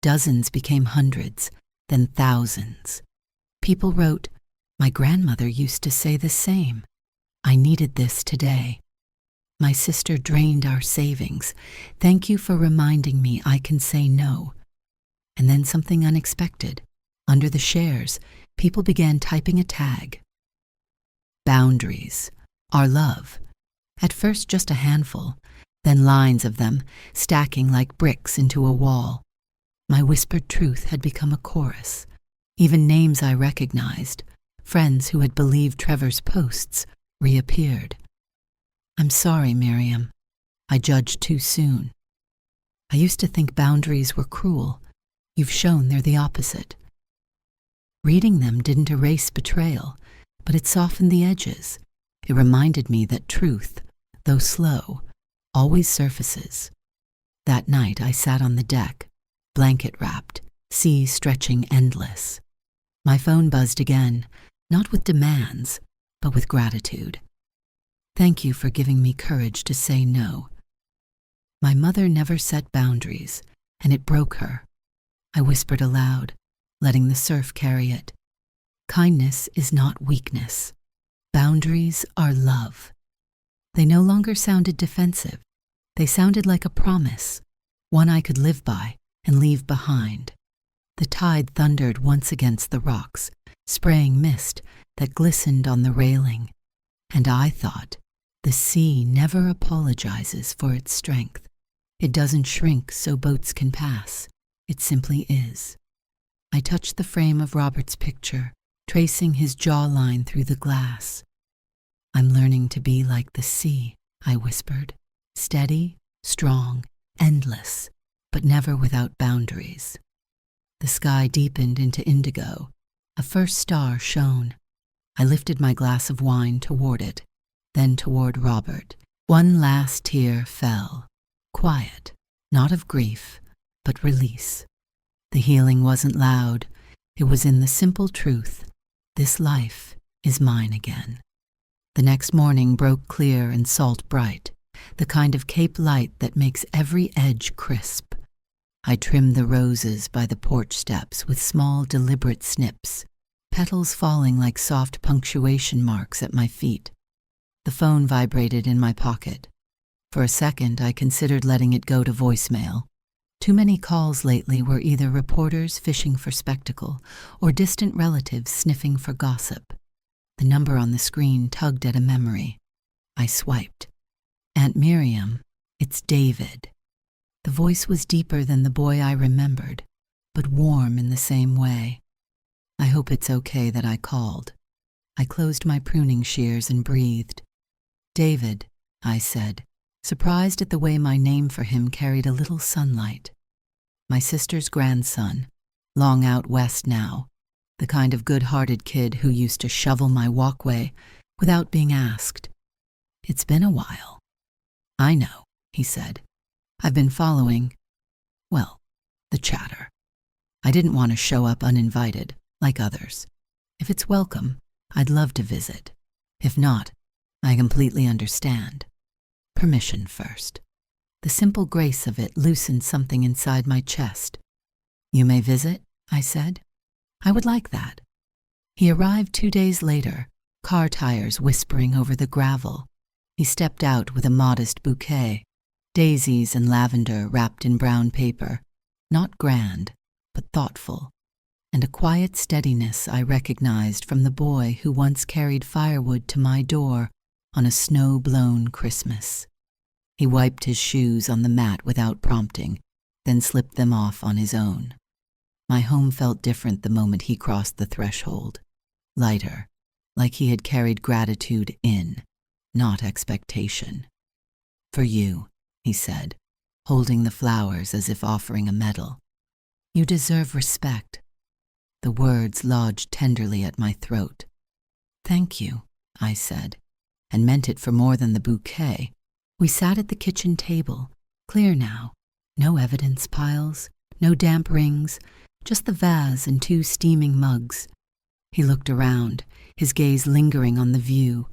Dozens became hundreds, then thousands. People wrote, "My grandmother used to say the same. I needed this today. My sister drained our savings. Thank you for reminding me I can say no." And then something unexpected. Under the shares, people began typing a tag. Boundaries. Our love. At first just a handful, then lines of them, stacking like bricks into a wall. My whispered truth had become a chorus. Even names I recognized, friends who had believed Trevor's posts, reappeared. "I'm sorry, Miriam. I judged too soon. I used to think boundaries were cruel. You've shown they're the opposite." Reading them didn't erase betrayal, but it softened the edges. It reminded me that truth, though slow, always surfaces. That night I sat on the deck, blanket-wrapped, sea stretching endless. My phone buzzed again, not with demands, but with gratitude. "Thank you for giving me courage to say no." My mother never set boundaries, and it broke her. I whispered aloud, letting the surf carry it. Kindness is not weakness. Boundaries are love. They no longer sounded defensive. They sounded like a promise, one I could live by and leave behind. The tide thundered once against the rocks, spraying mist that glistened on the railing. And I thought, the sea never apologizes for its strength. It doesn't shrink so boats can pass. It simply is. I touched the frame of Robert's picture, tracing his jawline through the glass. "I'm learning to be like the sea," I whispered. "Steady, strong, endless, but never without boundaries." The sky deepened into indigo. A first star shone. I lifted my glass of wine toward it, then toward Robert. One last tear fell. Quiet, not of grief, but release. The healing wasn't loud. It was in the simple truth. This life is mine again. The next morning broke clear and salt bright. the kind of Cape light that makes every edge crisp. I trimmed the roses by the porch steps with small, deliberate snips, petals falling like soft punctuation marks at my feet. The phone vibrated in my pocket. For a second, I considered letting it go to voicemail. Too many calls lately were either reporters fishing for spectacle or distant relatives sniffing for gossip. The number on the screen tugged at a memory. I swiped. "Aunt Miriam, it's David." The voice was deeper than the boy I remembered, but warm in the same way. I hope it's okay that I called. I closed my pruning shears and breathed. "David," I said, surprised at the way my name for him carried a little sunlight. My sister's grandson, long out west now, the kind of good-hearted kid who used to shovel my walkway without being asked. "It's been a while." "I know," he said. "I've been following, well, the chatter. I didn't want to show up uninvited, like others. If it's welcome, I'd love to visit. If not, I completely understand. Permission first." The simple grace of it loosened something inside my chest. "You may visit," I said. "I would like that." He arrived 2 days later, car tires whispering over the gravel. He stepped out with a modest bouquet, daisies and lavender wrapped in brown paper, not grand, but thoughtful, and a quiet steadiness I recognized from the boy who once carried firewood to my door on a snow-blown Christmas. He wiped his shoes on the mat without prompting, then slipped them off on his own. My home felt different the moment he crossed the threshold, lighter, like he had carried gratitude in, not expectation. "For you," he said, holding the flowers as if offering a medal. "You deserve respect." The words lodged tenderly at my throat. "Thank you," I said, and meant it for more than the bouquet. We sat at the kitchen table, clear now, no evidence piles, no damp rings, just the vase and 2 steaming mugs. He looked around, his gaze lingering on the view,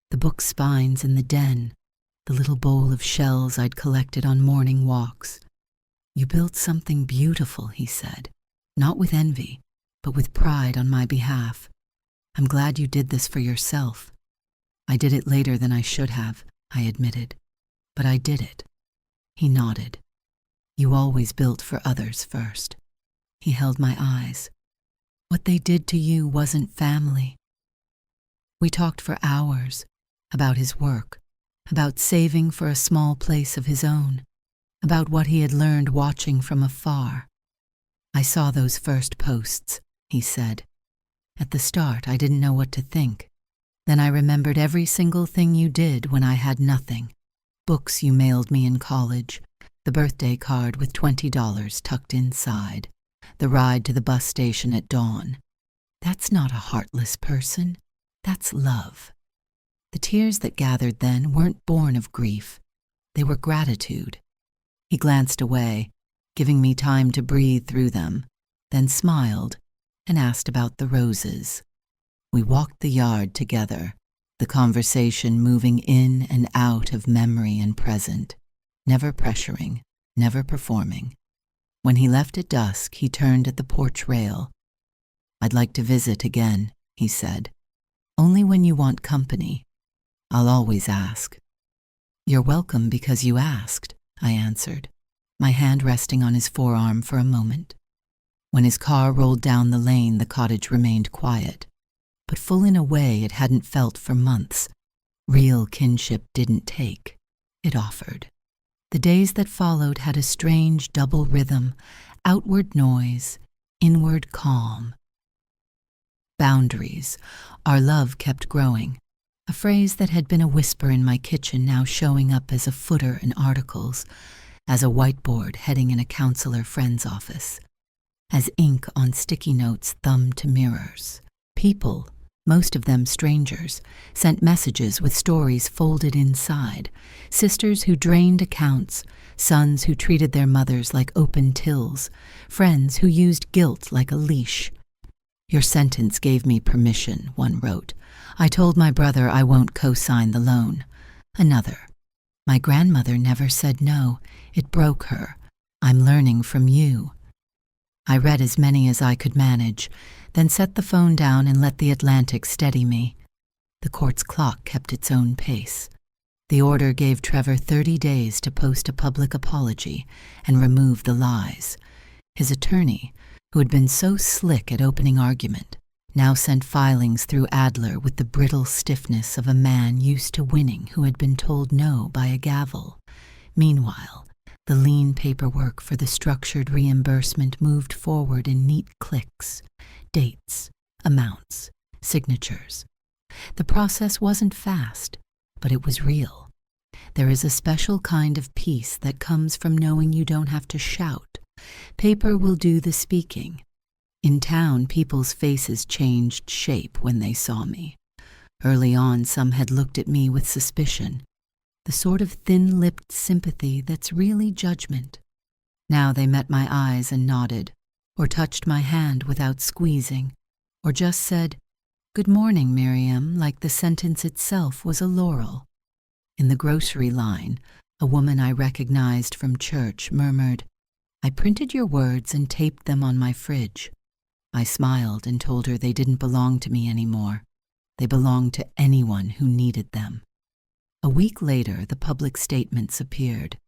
the book spines in the den, the little bowl of shells I'd collected on morning walks. "You built something beautiful," he said, not with envy, but with pride on my behalf. "I'm glad you did this for yourself." "I did it later than I should have," I admitted, "but I did it." He nodded. "You always built for others first." He held my eyes. "What they did to you wasn't family." We talked for hours, about his work, about saving for a small place of his own, about what he had learned watching from afar. "I saw those first posts," he said. "At the start, I didn't know what to think. Then I remembered every single thing you did when I had nothing. Books you mailed me in college, the birthday card with $20 tucked inside, the ride to the bus station at dawn. That's not a heartless person. That's love." The tears that gathered then weren't born of grief. They were gratitude. He glanced away, giving me time to breathe through them, then smiled and asked about the roses. We walked the yard together, the conversation moving in and out of memory and present, never pressuring, never performing. When he left at dusk, he turned at the porch rail. "I'd like to visit again," he said. "Only when you want company. I'll always ask." "You're welcome because you asked," I answered, my hand resting on his forearm for a moment. When his car rolled down the lane, the cottage remained quiet, but full in a way it hadn't felt for months. Real kinship didn't take, it offered. The days that followed had a strange double rhythm, outward noise, inward calm. Boundaries. Our love kept growing. A phrase that had been a whisper in my kitchen now showing up as a footer in articles, as a whiteboard heading in a counselor friend's office, as ink on sticky notes thumbed to mirrors. People, most of them strangers, sent messages with stories folded inside, sisters who drained accounts, sons who treated their mothers like open tills, friends who used guilt like a leash. "Your sentence gave me permission," one wrote. "I told my brother I won't co-sign the loan." Another. My grandmother never said no. It broke her. I'm learning from you. I read as many as I could manage, then set the phone down and let the Atlantic steady me. The court's clock kept its own pace. The order gave Trevor 30 days to post a public apology and remove the lies. His attorney, who had been so slick at opening argument, now sent filings through Adler with the brittle stiffness of a man used to winning who had been told no by a gavel. Meanwhile, the lean paperwork for the structured reimbursement moved forward in neat clicks, dates, amounts, signatures. The process wasn't fast, but it was real. There is a special kind of peace that comes from knowing you don't have to shout. Paper will do the speaking. In town, people's faces changed shape when they saw me. Early on, some had looked at me with suspicion, the sort of thin-lipped sympathy that's really judgment. Now they met my eyes and nodded, or touched my hand without squeezing, or just said, "Good morning, Miriam," like the sentence itself was a laurel. In the grocery line, a woman I recognized from church murmured, "I printed your words and taped them on my fridge." I smiled and told her they didn't belong to me anymore. They belonged to anyone who needed them. A week later, the public statements appeared.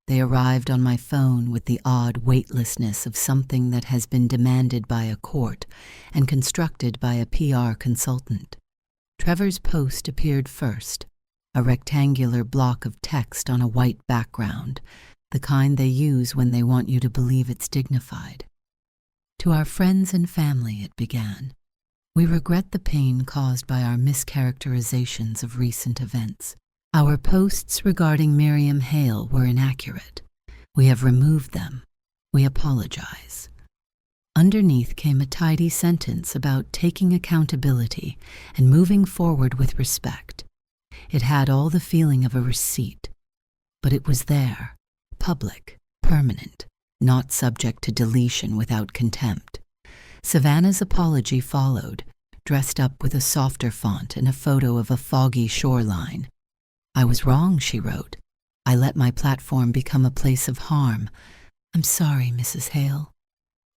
They arrived on my phone with the odd weightlessness of something that has been demanded by a court and constructed by a PR consultant. Trevor's post appeared first, a rectangular block of text on a white background, the kind they use when they want you to believe it's dignified. To our friends and family, it began. We regret the pain caused by our mischaracterizations of recent events. Our posts regarding Miriam Hale were inaccurate. We have removed them. We apologize. Underneath came a tidy sentence about taking accountability and moving forward with respect. It had all the feeling of a receipt, but it was there, public, permanent, not subject to deletion without contempt. Savannah's apology followed, dressed up with a softer font and a photo of a foggy shoreline. "I was wrong," she wrote. "I let my platform become a place of harm. I'm sorry, Mrs. Hale."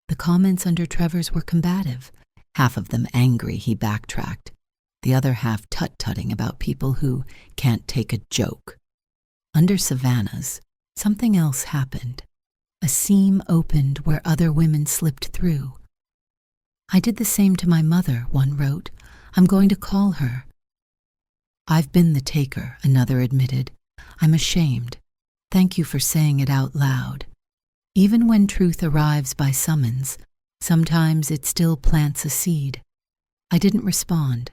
The comments under Trevor's were combative, half of them angry he backtracked, the other half tut-tutting about people who can't take a joke. Under Savannah's, something else happened. A seam opened where other women slipped through. "I did the same to my mother," one wrote. "I'm going to call her." "I've been the taker," another admitted. "I'm ashamed. Thank you for saying it out loud." Even when truth arrives by summons, sometimes it still plants a seed. I didn't respond.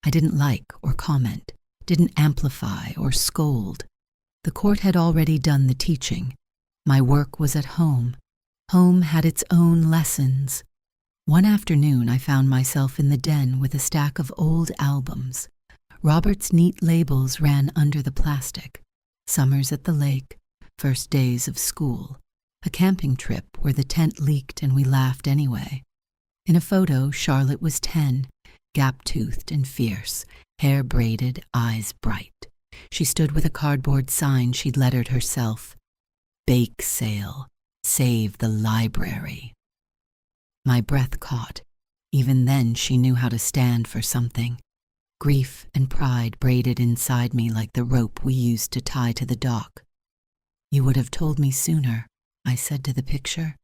I didn't like or comment, didn't amplify or scold. The court had already done the teaching. My work was at home. Home had its own lessons. One afternoon, I found myself in the den with a stack of old albums. Robert's neat labels ran under the plastic. Summers at the lake, first days of school, a camping trip where the tent leaked and we laughed anyway. In a photo, Charlotte was 10, gap-toothed and fierce, hair braided, eyes bright. She stood with a cardboard sign she'd lettered herself. "Bake sale. Save the library." My breath caught. Even then, she knew how to stand for something. Grief and pride braided inside me like the rope we used to tie to the dock. "You would have told me sooner," I said to the picture.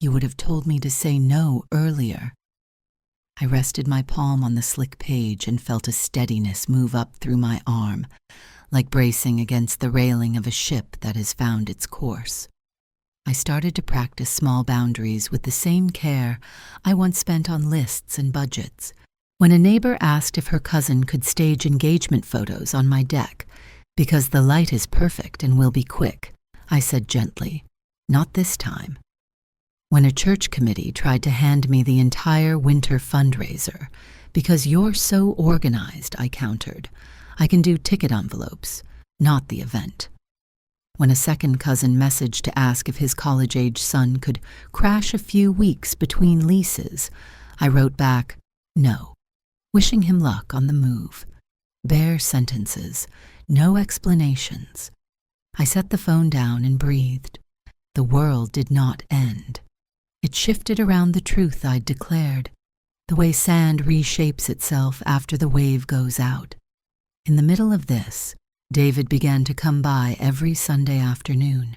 "You would have told me to say no earlier." I rested my palm on the slick page and felt a steadiness move up through my arm, like bracing against the railing of a ship that has found its course. I started to practice small boundaries with the same care I once spent on lists and budgets. When a neighbor asked if her cousin could stage engagement photos on my deck, because the light is perfect and will be quick, I said gently, "Not this time." When a church committee tried to hand me the entire winter fundraiser, "Because you're so organized," I countered, "I can do ticket envelopes, not the event." When a second cousin messaged to ask if his college-age son could crash a few weeks between leases, I wrote back, "No," wishing him luck on the move. Bare sentences, no explanations. I set the phone down and breathed. The world did not end. It shifted around the truth I'd declared, the way sand reshapes itself after the wave goes out. In the middle of this, David began to come by every Sunday afternoon.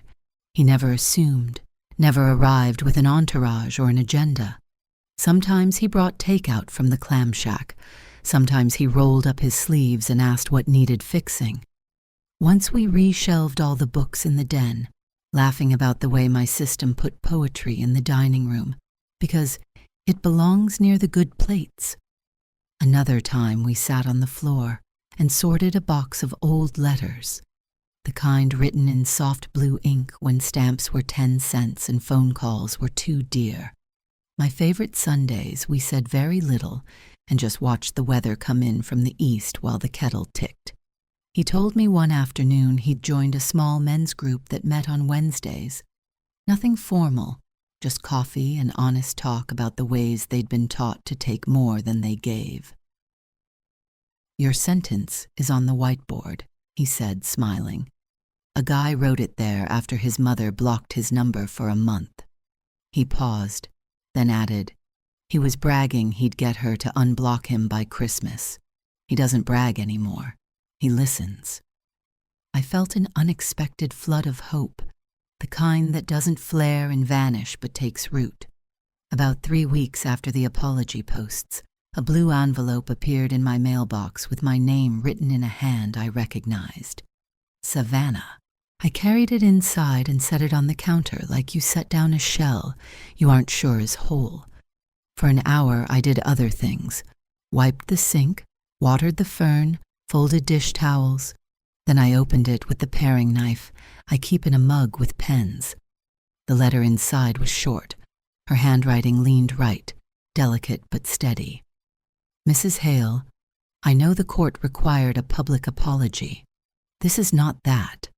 He never assumed, never arrived with an entourage or an agenda. Sometimes he brought takeout from the clam shack. Sometimes he rolled up his sleeves and asked what needed fixing. Once we reshelved all the books in the den, laughing about the way my system put poetry in the dining room, because it belongs near the good plates. Another time we sat on the floor and sorted a box of old letters, the kind written in soft blue ink when stamps were 10 cents and phone calls were too dear. My favorite Sundays, we said very little and just watched the weather come in from the east while the kettle ticked. He told me one afternoon he'd joined a small men's group that met on Wednesdays. Nothing formal, just coffee and honest talk about the ways they'd been taught to take more than they gave. "Your sentence is on the whiteboard," he said, smiling. "A guy wrote it there after his mother blocked his number for a month." He paused, then added, "He was bragging he'd get her to unblock him by Christmas. He doesn't brag anymore. He listens." I felt an unexpected flood of hope, the kind that doesn't flare and vanish but takes root. About 3 weeks after the apology posts, a blue envelope appeared in my mailbox with my name written in a hand I recognized. Savannah. I carried it inside and set it on the counter like you set down a shell you aren't sure is whole. For an hour I did other things, wiped the sink, watered the fern, folded dish towels. Then I opened it with the paring knife I keep in a mug with pens. The letter inside was short. Her handwriting leaned right, delicate but steady. "Mrs. Hale, I know the court required a public apology. This is not that.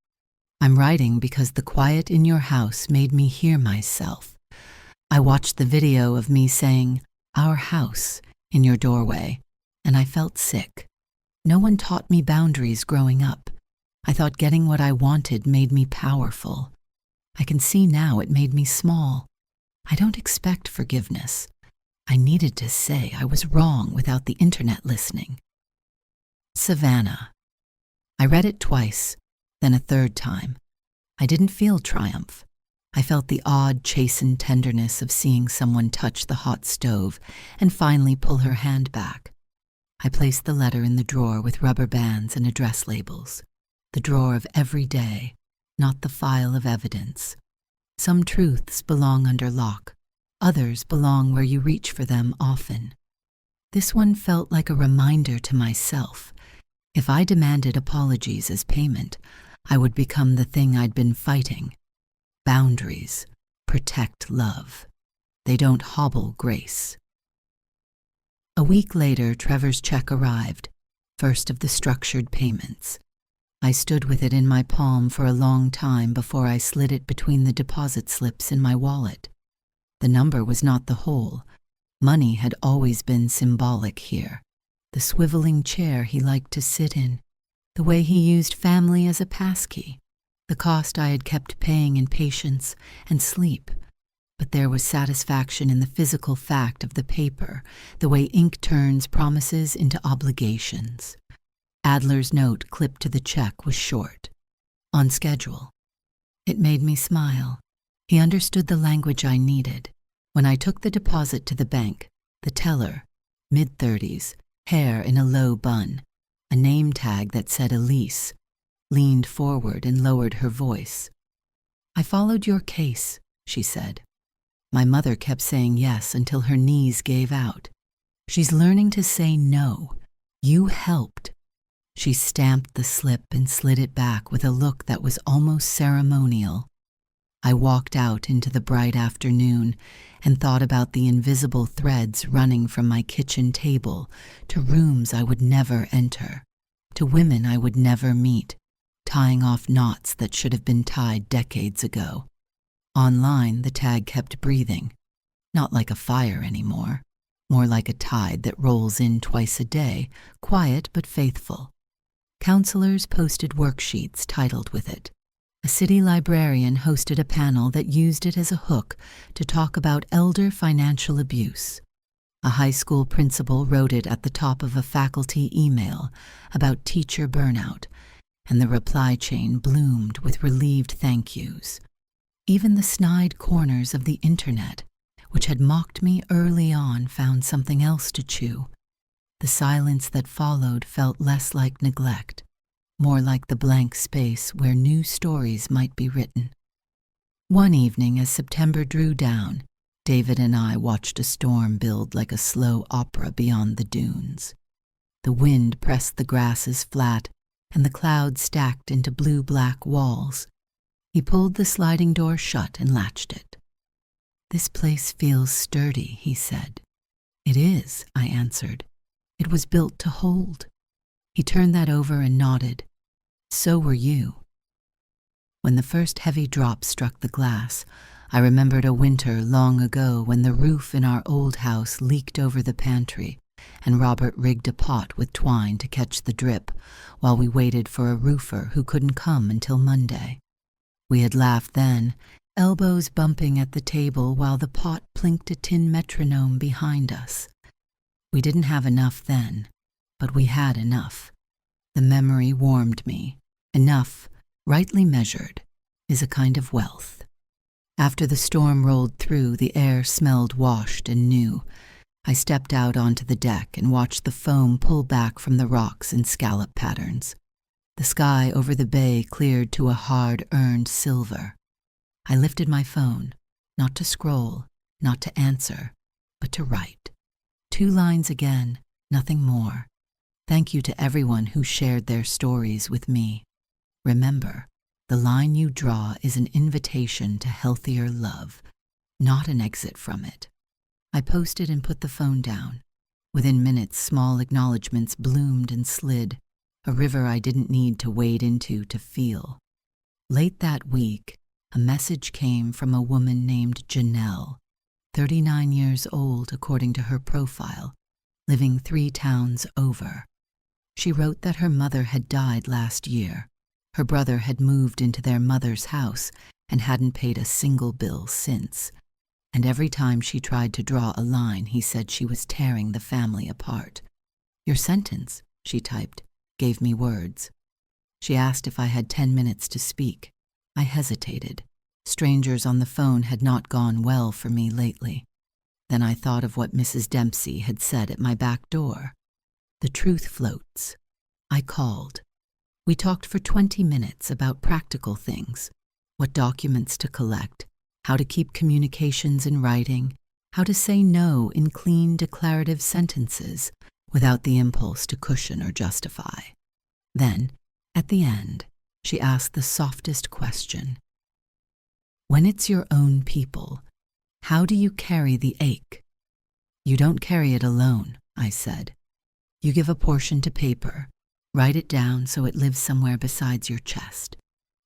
I'm writing because the quiet in your house made me hear myself. I watched the video of me saying, 'our house,' in your doorway, and I felt sick. No one taught me boundaries growing up. I thought getting what I wanted made me powerful. I can see now it made me small. I don't expect forgiveness. I needed to say I was wrong without the internet listening." Savannah. I read it twice, then a third time. I didn't feel triumph. I felt the odd, chastened tenderness of seeing someone touch the hot stove and finally pull her hand back. I placed the letter in the drawer with rubber bands and address labels, the drawer of every day, not the file of evidence. Some truths belong under lock. Others belong where you reach for them often. This one felt like a reminder to myself. If I demanded apologies as payment, I would become the thing I'd been fighting. Boundaries protect love. They don't hobble grace. A week later, Trevor's check arrived, first of the structured payments. I stood with it in my palm for a long time before I slid it between the deposit slips in my wallet. The number was not the whole. Money had always been symbolic here. The swiveling chair he liked to sit in, the way he used family as a passkey, the cost I had kept paying in patience and sleep. But there was satisfaction in the physical fact of the paper, the way ink turns promises into obligations. Adler's note clipped to the check was short, on schedule. It made me smile. He understood the language I needed. When I took the deposit to the bank, the teller, mid-30s, hair in a low bun, a name tag that said Elise, leaned forward and lowered her voice. "I followed your case," she said. "My mother kept saying yes until her knees gave out. She's learning to say no. You helped." She stamped the slip and slid it back with a look that was almost ceremonial. I walked out into the bright afternoon and thought about the invisible threads running from my kitchen table to rooms I would never enter, to women I would never meet, tying off knots that should have been tied decades ago. Online, the tag kept breathing, not like a fire anymore, more like a tide that rolls in twice a day, quiet but faithful. Counselors posted worksheets titled with it. A city librarian hosted a panel that used it as a hook to talk about elder financial abuse. A high school principal wrote it at the top of a faculty email about teacher burnout, and the reply chain bloomed with relieved thank yous. Even the snide corners of the internet, which had mocked me early on, found something else to chew. The silence that followed felt less like neglect, more like the blank space where new stories might be written. One evening, as September drew down, David and I watched a storm build like a slow opera beyond the dunes. The wind pressed the grasses flat, and the clouds stacked into blue-black walls. He pulled the sliding door shut and latched it. "This place feels sturdy," he said. "It is," I answered. "It was built to hold." He turned that over and nodded. "So were you." When the first heavy drop struck the glass, I remembered a winter long ago when the roof in our old house leaked over the pantry, and Robert rigged a pot with twine to catch the drip while we waited for a roofer who couldn't come until Monday. We had laughed then, elbows bumping at the table while the pot plinked a tin metronome behind us. We didn't have enough then, but we had enough. The memory warmed me. Enough, rightly measured, is a kind of wealth. After the storm rolled through, the air smelled washed and new. I stepped out onto the deck and watched the foam pull back from the rocks in scallop patterns. The sky over the bay cleared to a hard-earned silver. I lifted my phone, not to scroll, not to answer, but to write. 2 lines again, nothing more. Thank you to everyone who shared their stories with me. Remember, the line you draw is an invitation to healthier love, not an exit from it. I posted and put the phone down. Within minutes, small acknowledgments bloomed and slid, a river I didn't need to wade into to feel. Late that week, a message came from a woman named Janelle, 39 years old according to her profile, living 3 towns over. She wrote that her mother had died last year. Her brother had moved into their mother's house and hadn't paid a single bill since. And every time she tried to draw a line, he said she was tearing the family apart. "Your sentence," she typed, gave me words. She asked if I had 10 minutes to speak. I hesitated. Strangers on the phone had not gone well for me lately. Then I thought of what Mrs. Dempsey had said at my back door. The truth floats. I called. We talked for 20 minutes about practical things, what documents to collect, how to keep communications in writing, how to say no in clean declarative sentences without the impulse to cushion or justify. Then, at the end, she asked the softest question. "When it's your own people, how do you carry the ache?" "You don't carry it alone," I said. "You give a portion to paper, write it down so it lives somewhere besides your chest.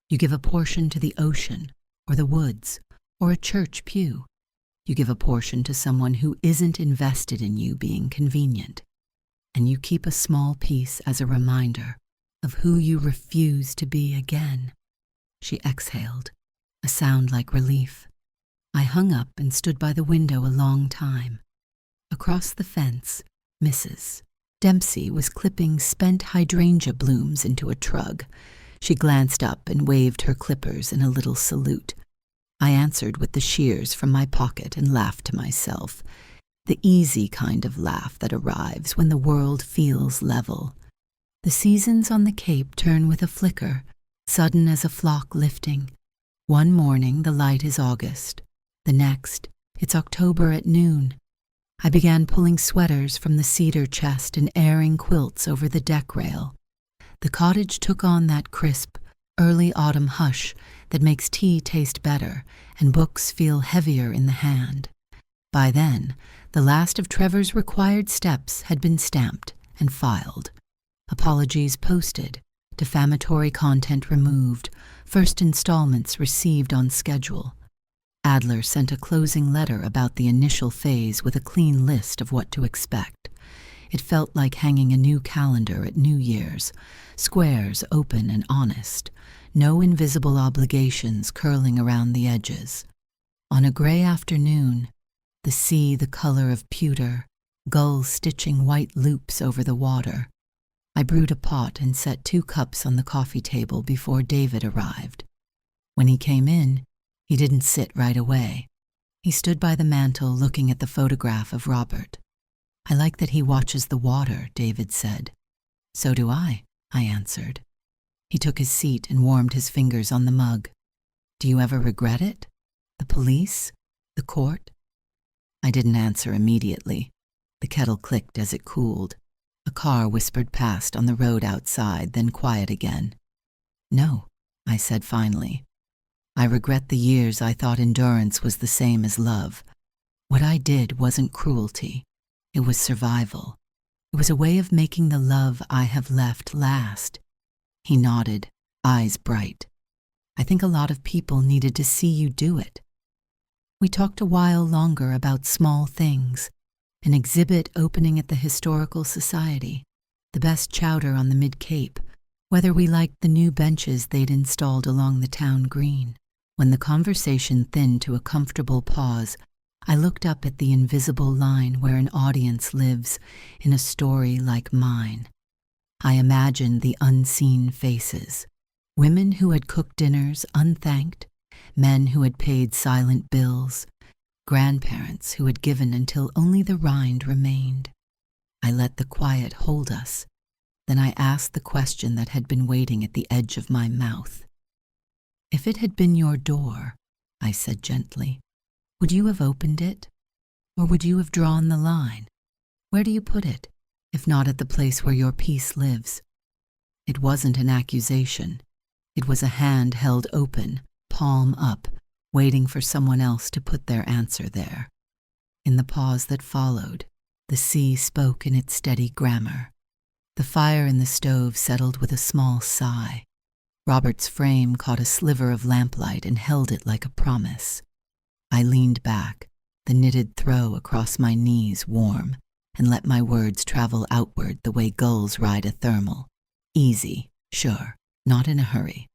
You give a portion to the ocean, or the woods, or a church pew. You give a portion to someone who isn't invested in you being convenient. And you keep a small piece as a reminder of who you refuse to be again." She exhaled, a sound like relief. I hung up and stood by the window a long time. Across the fence, Mrs. Dempsey was clipping spent hydrangea blooms into a trug. She glanced up and waved her clippers in a little salute. I answered with the shears from my pocket and laughed to myself, the easy kind of laugh that arrives when the world feels level. The seasons on the Cape turn with a flicker, sudden as a flock lifting. One morning the light is August. The next, it's October at noon. I began pulling sweaters from the cedar chest and airing quilts over the deck rail. The cottage took on that crisp, early autumn hush that makes tea taste better and books feel heavier in the hand. By then, the last of Trevor's required steps had been stamped and filed. Apologies posted, defamatory content removed, first installments received on schedule. Adler sent a closing letter about the initial phase with a clean list of what to expect. It felt like hanging a new calendar at New Year's, squares open and honest, no invisible obligations curling around the edges. On a gray afternoon, the sea the color of pewter, gulls stitching white loops over the water. I brewed a pot and set 2 cups on the coffee table before David arrived. When he came in, he didn't sit right away. He stood by the mantel looking at the photograph of Robert. "I like that he watches the water," David said. "So do I answered. He took his seat and warmed his fingers on the mug. "Do you ever regret it? The police? The court?" I didn't answer immediately. The kettle clicked as it cooled. A car whispered past on the road outside, then quiet again. "No," I said finally. "I regret the years I thought endurance was the same as love. What I did wasn't cruelty. It was survival. It was a way of making the love I have left last." He nodded, eyes bright. "I think a lot of people needed to see you do it." We talked a while longer about small things, an exhibit opening at the Historical Society, the best chowder on the Mid-Cape, whether we liked the new benches they'd installed along the town green. When the conversation thinned to a comfortable pause, I looked up at the invisible line where an audience lives in a story like mine. I imagined the unseen faces, women who had cooked dinners unthanked, men who had paid silent bills, grandparents who had given until only the rind remained. I let the quiet hold us. Then I asked the question that had been waiting at the edge of my mouth. "If it had been your door," I said gently, "would you have opened it? Or would you have drawn the line? Where do you put it, if not at the place where your peace lives?" It wasn't an accusation. It was a hand held open, palm up, waiting for someone else to put their answer there. In the pause that followed, the sea spoke in its steady grammar. The fire in the stove settled with a small sigh. Robert's frame caught a sliver of lamplight and held it like a promise. I leaned back, the knitted throw across my knees warm, and let my words travel outward the way gulls ride a thermal. Easy, sure, not in a hurry.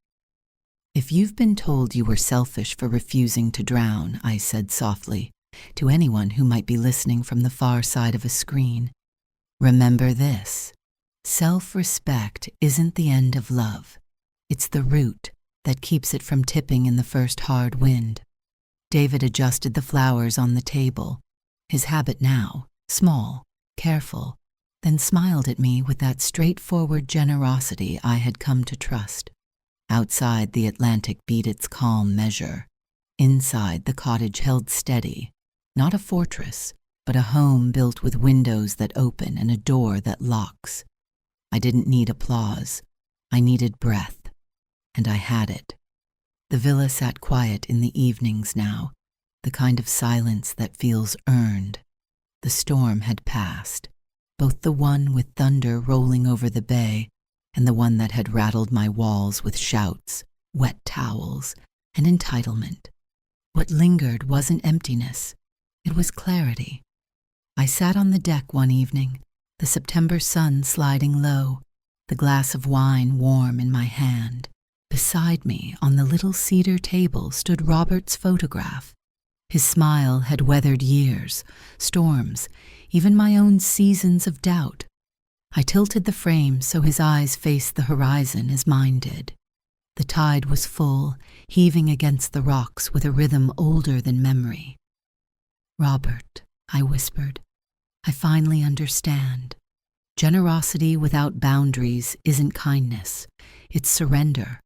"If you've been told you were selfish for refusing to drown," I said softly, to anyone who might be listening from the far side of a screen, "remember this. Self-respect isn't the end of love. It's the root that keeps it from tipping in the first hard wind." David adjusted the flowers on the table, his habit now, small, careful, then smiled at me with that straightforward generosity I had come to trust. Outside, the Atlantic beat its calm measure. Inside, the cottage held steady, not a fortress, but a home built with windows that open and a door that locks. I didn't need applause. I needed breath, and I had it. The villa sat quiet in the evenings now, the kind of silence that feels earned. The storm had passed, both the one with thunder rolling over the bay and the one that had rattled my walls with shouts, wet towels, and entitlement. What lingered wasn't emptiness, it was clarity. I sat on the deck one evening, the September sun sliding low, the glass of wine warm in my hand. Beside me, on the little cedar table, stood Robert's photograph. His smile had weathered years, storms, even my own seasons of doubt. I tilted the frame so his eyes faced the horizon as mine did. The tide was full, heaving against the rocks with a rhythm older than memory. "Robert," I whispered, "I finally understand. Generosity without boundaries isn't kindness, it's surrender.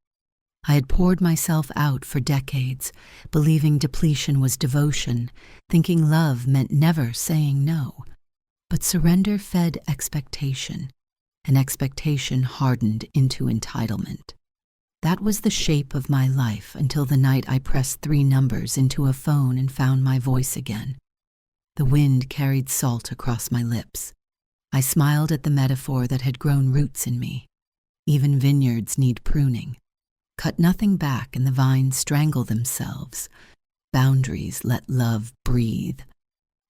I had poured myself out for decades, believing depletion was devotion, thinking love meant never saying no. But surrender fed expectation, and expectation hardened into entitlement. That was the shape of my life until the night I pressed 3 numbers into a phone and found my voice again. The wind carried salt across my lips. I smiled at the metaphor that had grown roots in me. Even vineyards need pruning. Cut nothing back and the vines strangle themselves. Boundaries let love breathe.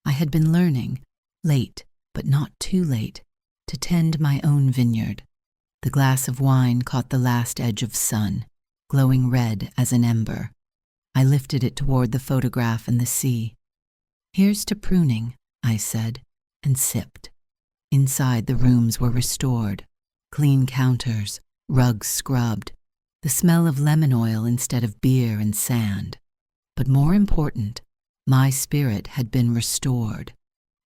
I had been learning, late but not too late, to tend my own vineyard. The glass of wine caught the last edge of sun, glowing red as an ember. I lifted it toward the photograph and the sea. "Here's to pruning," I said, and sipped. Inside, the rooms were restored. Clean counters, rugs scrubbed, the smell of lemon oil instead of beer and sand. But more important, my spirit had been restored.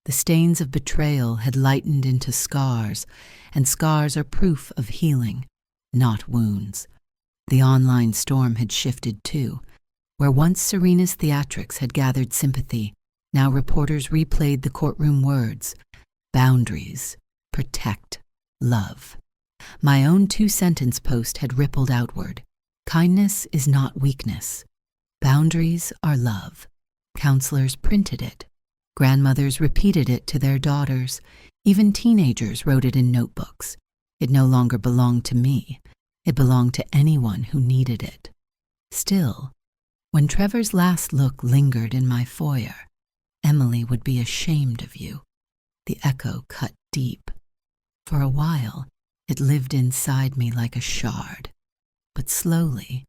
The stains of betrayal had lightened into scars, and scars are proof of healing, not wounds. The online storm had shifted too. Where once Serena's theatrics had gathered sympathy, now reporters replayed the courtroom words: boundaries, protect, love. My own 2-sentence post had rippled outward. Kindness is not weakness. Boundaries are love. Counselors printed it. Grandmothers repeated it to their daughters. Even teenagers wrote it in notebooks. It no longer belonged to me. It belonged to anyone who needed it. Still, when Trevor's last look lingered in my foyer, "Emily would be ashamed of you." The echo cut deep. For a while, it lived inside me like a shard. But slowly,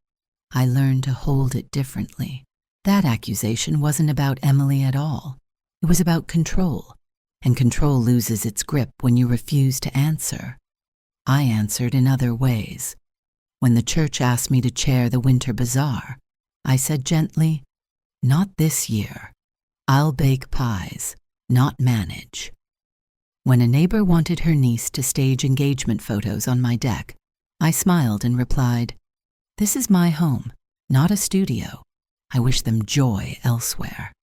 I learned to hold it differently. That accusation wasn't about Emily at all. It was about control, and control loses its grip when you refuse to answer. I answered in other ways. When the church asked me to chair the winter bazaar, I said gently, "Not this year. I'll bake pies, not manage." When a neighbor wanted her niece to stage engagement photos on my deck, I smiled and replied, "This is my home, not a studio. I wish them joy elsewhere."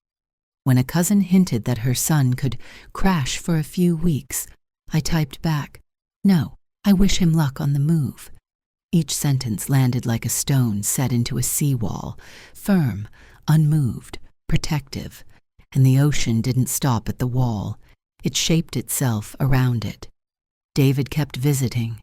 When a cousin hinted that her son could crash for a few weeks, I typed back, "No, I wish him luck on the move." Each sentence landed like a stone set into a seawall, firm, unmoved, protective, and the ocean didn't stop at the wall. It shaped itself around it. David kept visiting.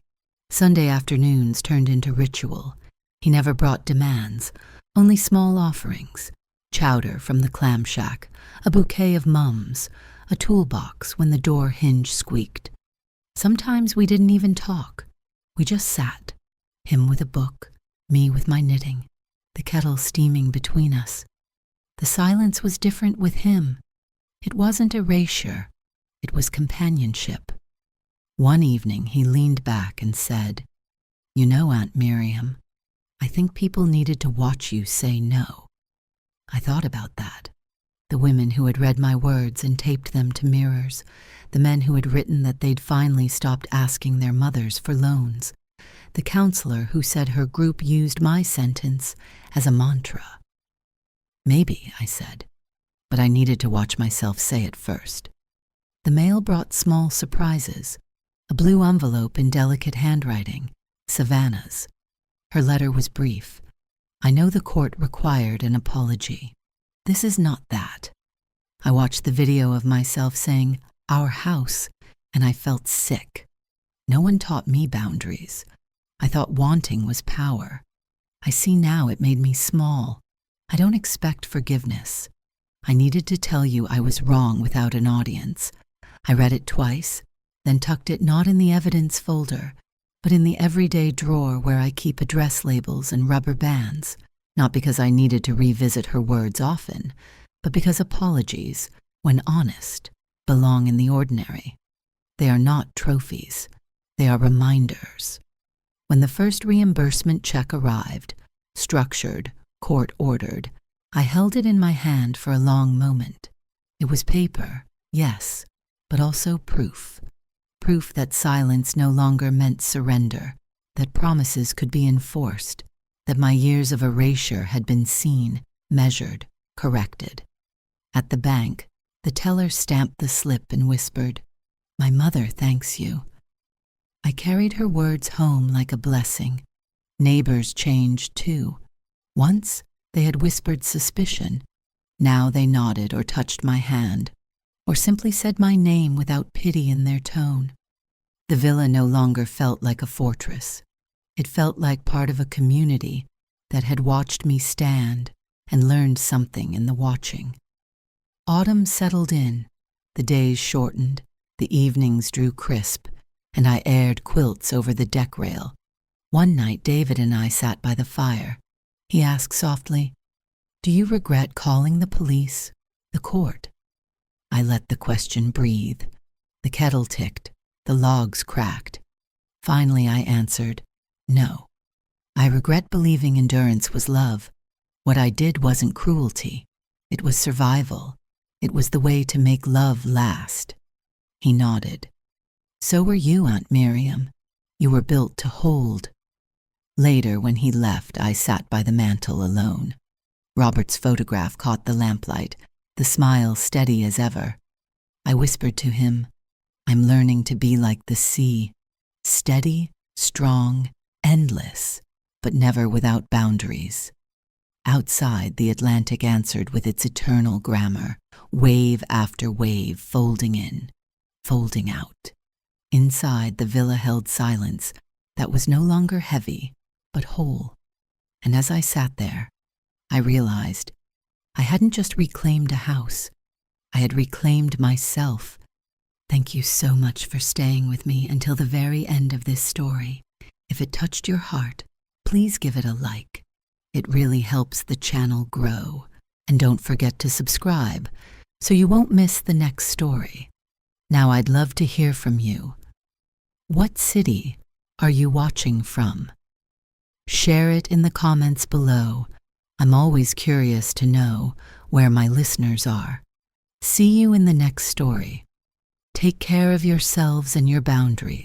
Sunday afternoons turned into ritual. He never brought demands, only small offerings: chowder from the clam shack, a bouquet of mums, a toolbox when the door hinge squeaked. Sometimes we didn't even talk. We just sat, him with a book, me with my knitting, the kettle steaming between us. The silence was different with him. It wasn't erasure. It was companionship. One evening he leaned back and said, "You know, Aunt Miriam, I think people needed to watch you say no." I thought about that. The women who had read my words and taped them to mirrors, the men who had written that they'd finally stopped asking their mothers for loans, the counselor who said her group used my sentence as a mantra. "Maybe," I said, but I needed to watch myself say it first. The mail brought small surprises: a blue envelope in delicate handwriting, Savannah's. Her letter was brief. "I know the court required an apology. This is not that." I watched the video of myself saying, "our house," and I felt sick. No one taught me boundaries. I thought wanting was power. I see now it made me small. I don't expect forgiveness. I needed to tell you I was wrong without an audience. I read it twice, then tucked it not in the evidence folder, but in the everyday drawer where I keep address labels and rubber bands, not because I needed to revisit her words often, but because apologies, when honest, belong in the ordinary. They are not trophies. They are reminders. When the first reimbursement check arrived, structured, court-ordered, I held it in my hand for a long moment. It was paper, yes, but also proof. Proof that silence no longer meant surrender, that promises could be enforced, that my years of erasure had been seen, measured, corrected. At the bank, the teller stamped the slip and whispered, "My mother thanks you." I carried her words home like a blessing. Neighbors changed too. Once they had whispered suspicion. Now they nodded or touched my hand, or simply said my name without pity in their tone. The villa no longer felt like a fortress. It felt like part of a community that had watched me stand and learned something in the watching. Autumn settled in. The days shortened. The evenings drew crisp. and I aired quilts over the deck rail. One night, David and I sat by the fire. He asked softly, "Do you regret calling the police, the court?" I let the question breathe. The kettle ticked, the logs cracked. Finally, I answered, "No. I regret believing endurance was love. What I did wasn't cruelty. It was survival. It was the way to make love last." He nodded. "So were you, Aunt Miriam. You were built to hold." Later, when he left, I sat by the mantel alone. Robert's photograph caught the lamplight, the smile steady as ever. I whispered to him, "I'm learning to be like the sea, steady, strong, endless, but never without boundaries." Outside, the Atlantic answered with its eternal grammar, wave after wave, folding in, folding out. Inside, the villa held silence that was no longer heavy, but whole. And as I sat there, I realized I hadn't just reclaimed a house, I had reclaimed myself. Thank you so much for staying with me until the very end of this story. If it touched your heart, please give it a like. It really helps the channel grow. And don't forget to subscribe so you won't miss the next story. Now I'd love to hear from you. What city are you watching from? Share it in the comments below. I'm always curious to know where my listeners are. See you in the next story. Take care of yourselves and your boundaries.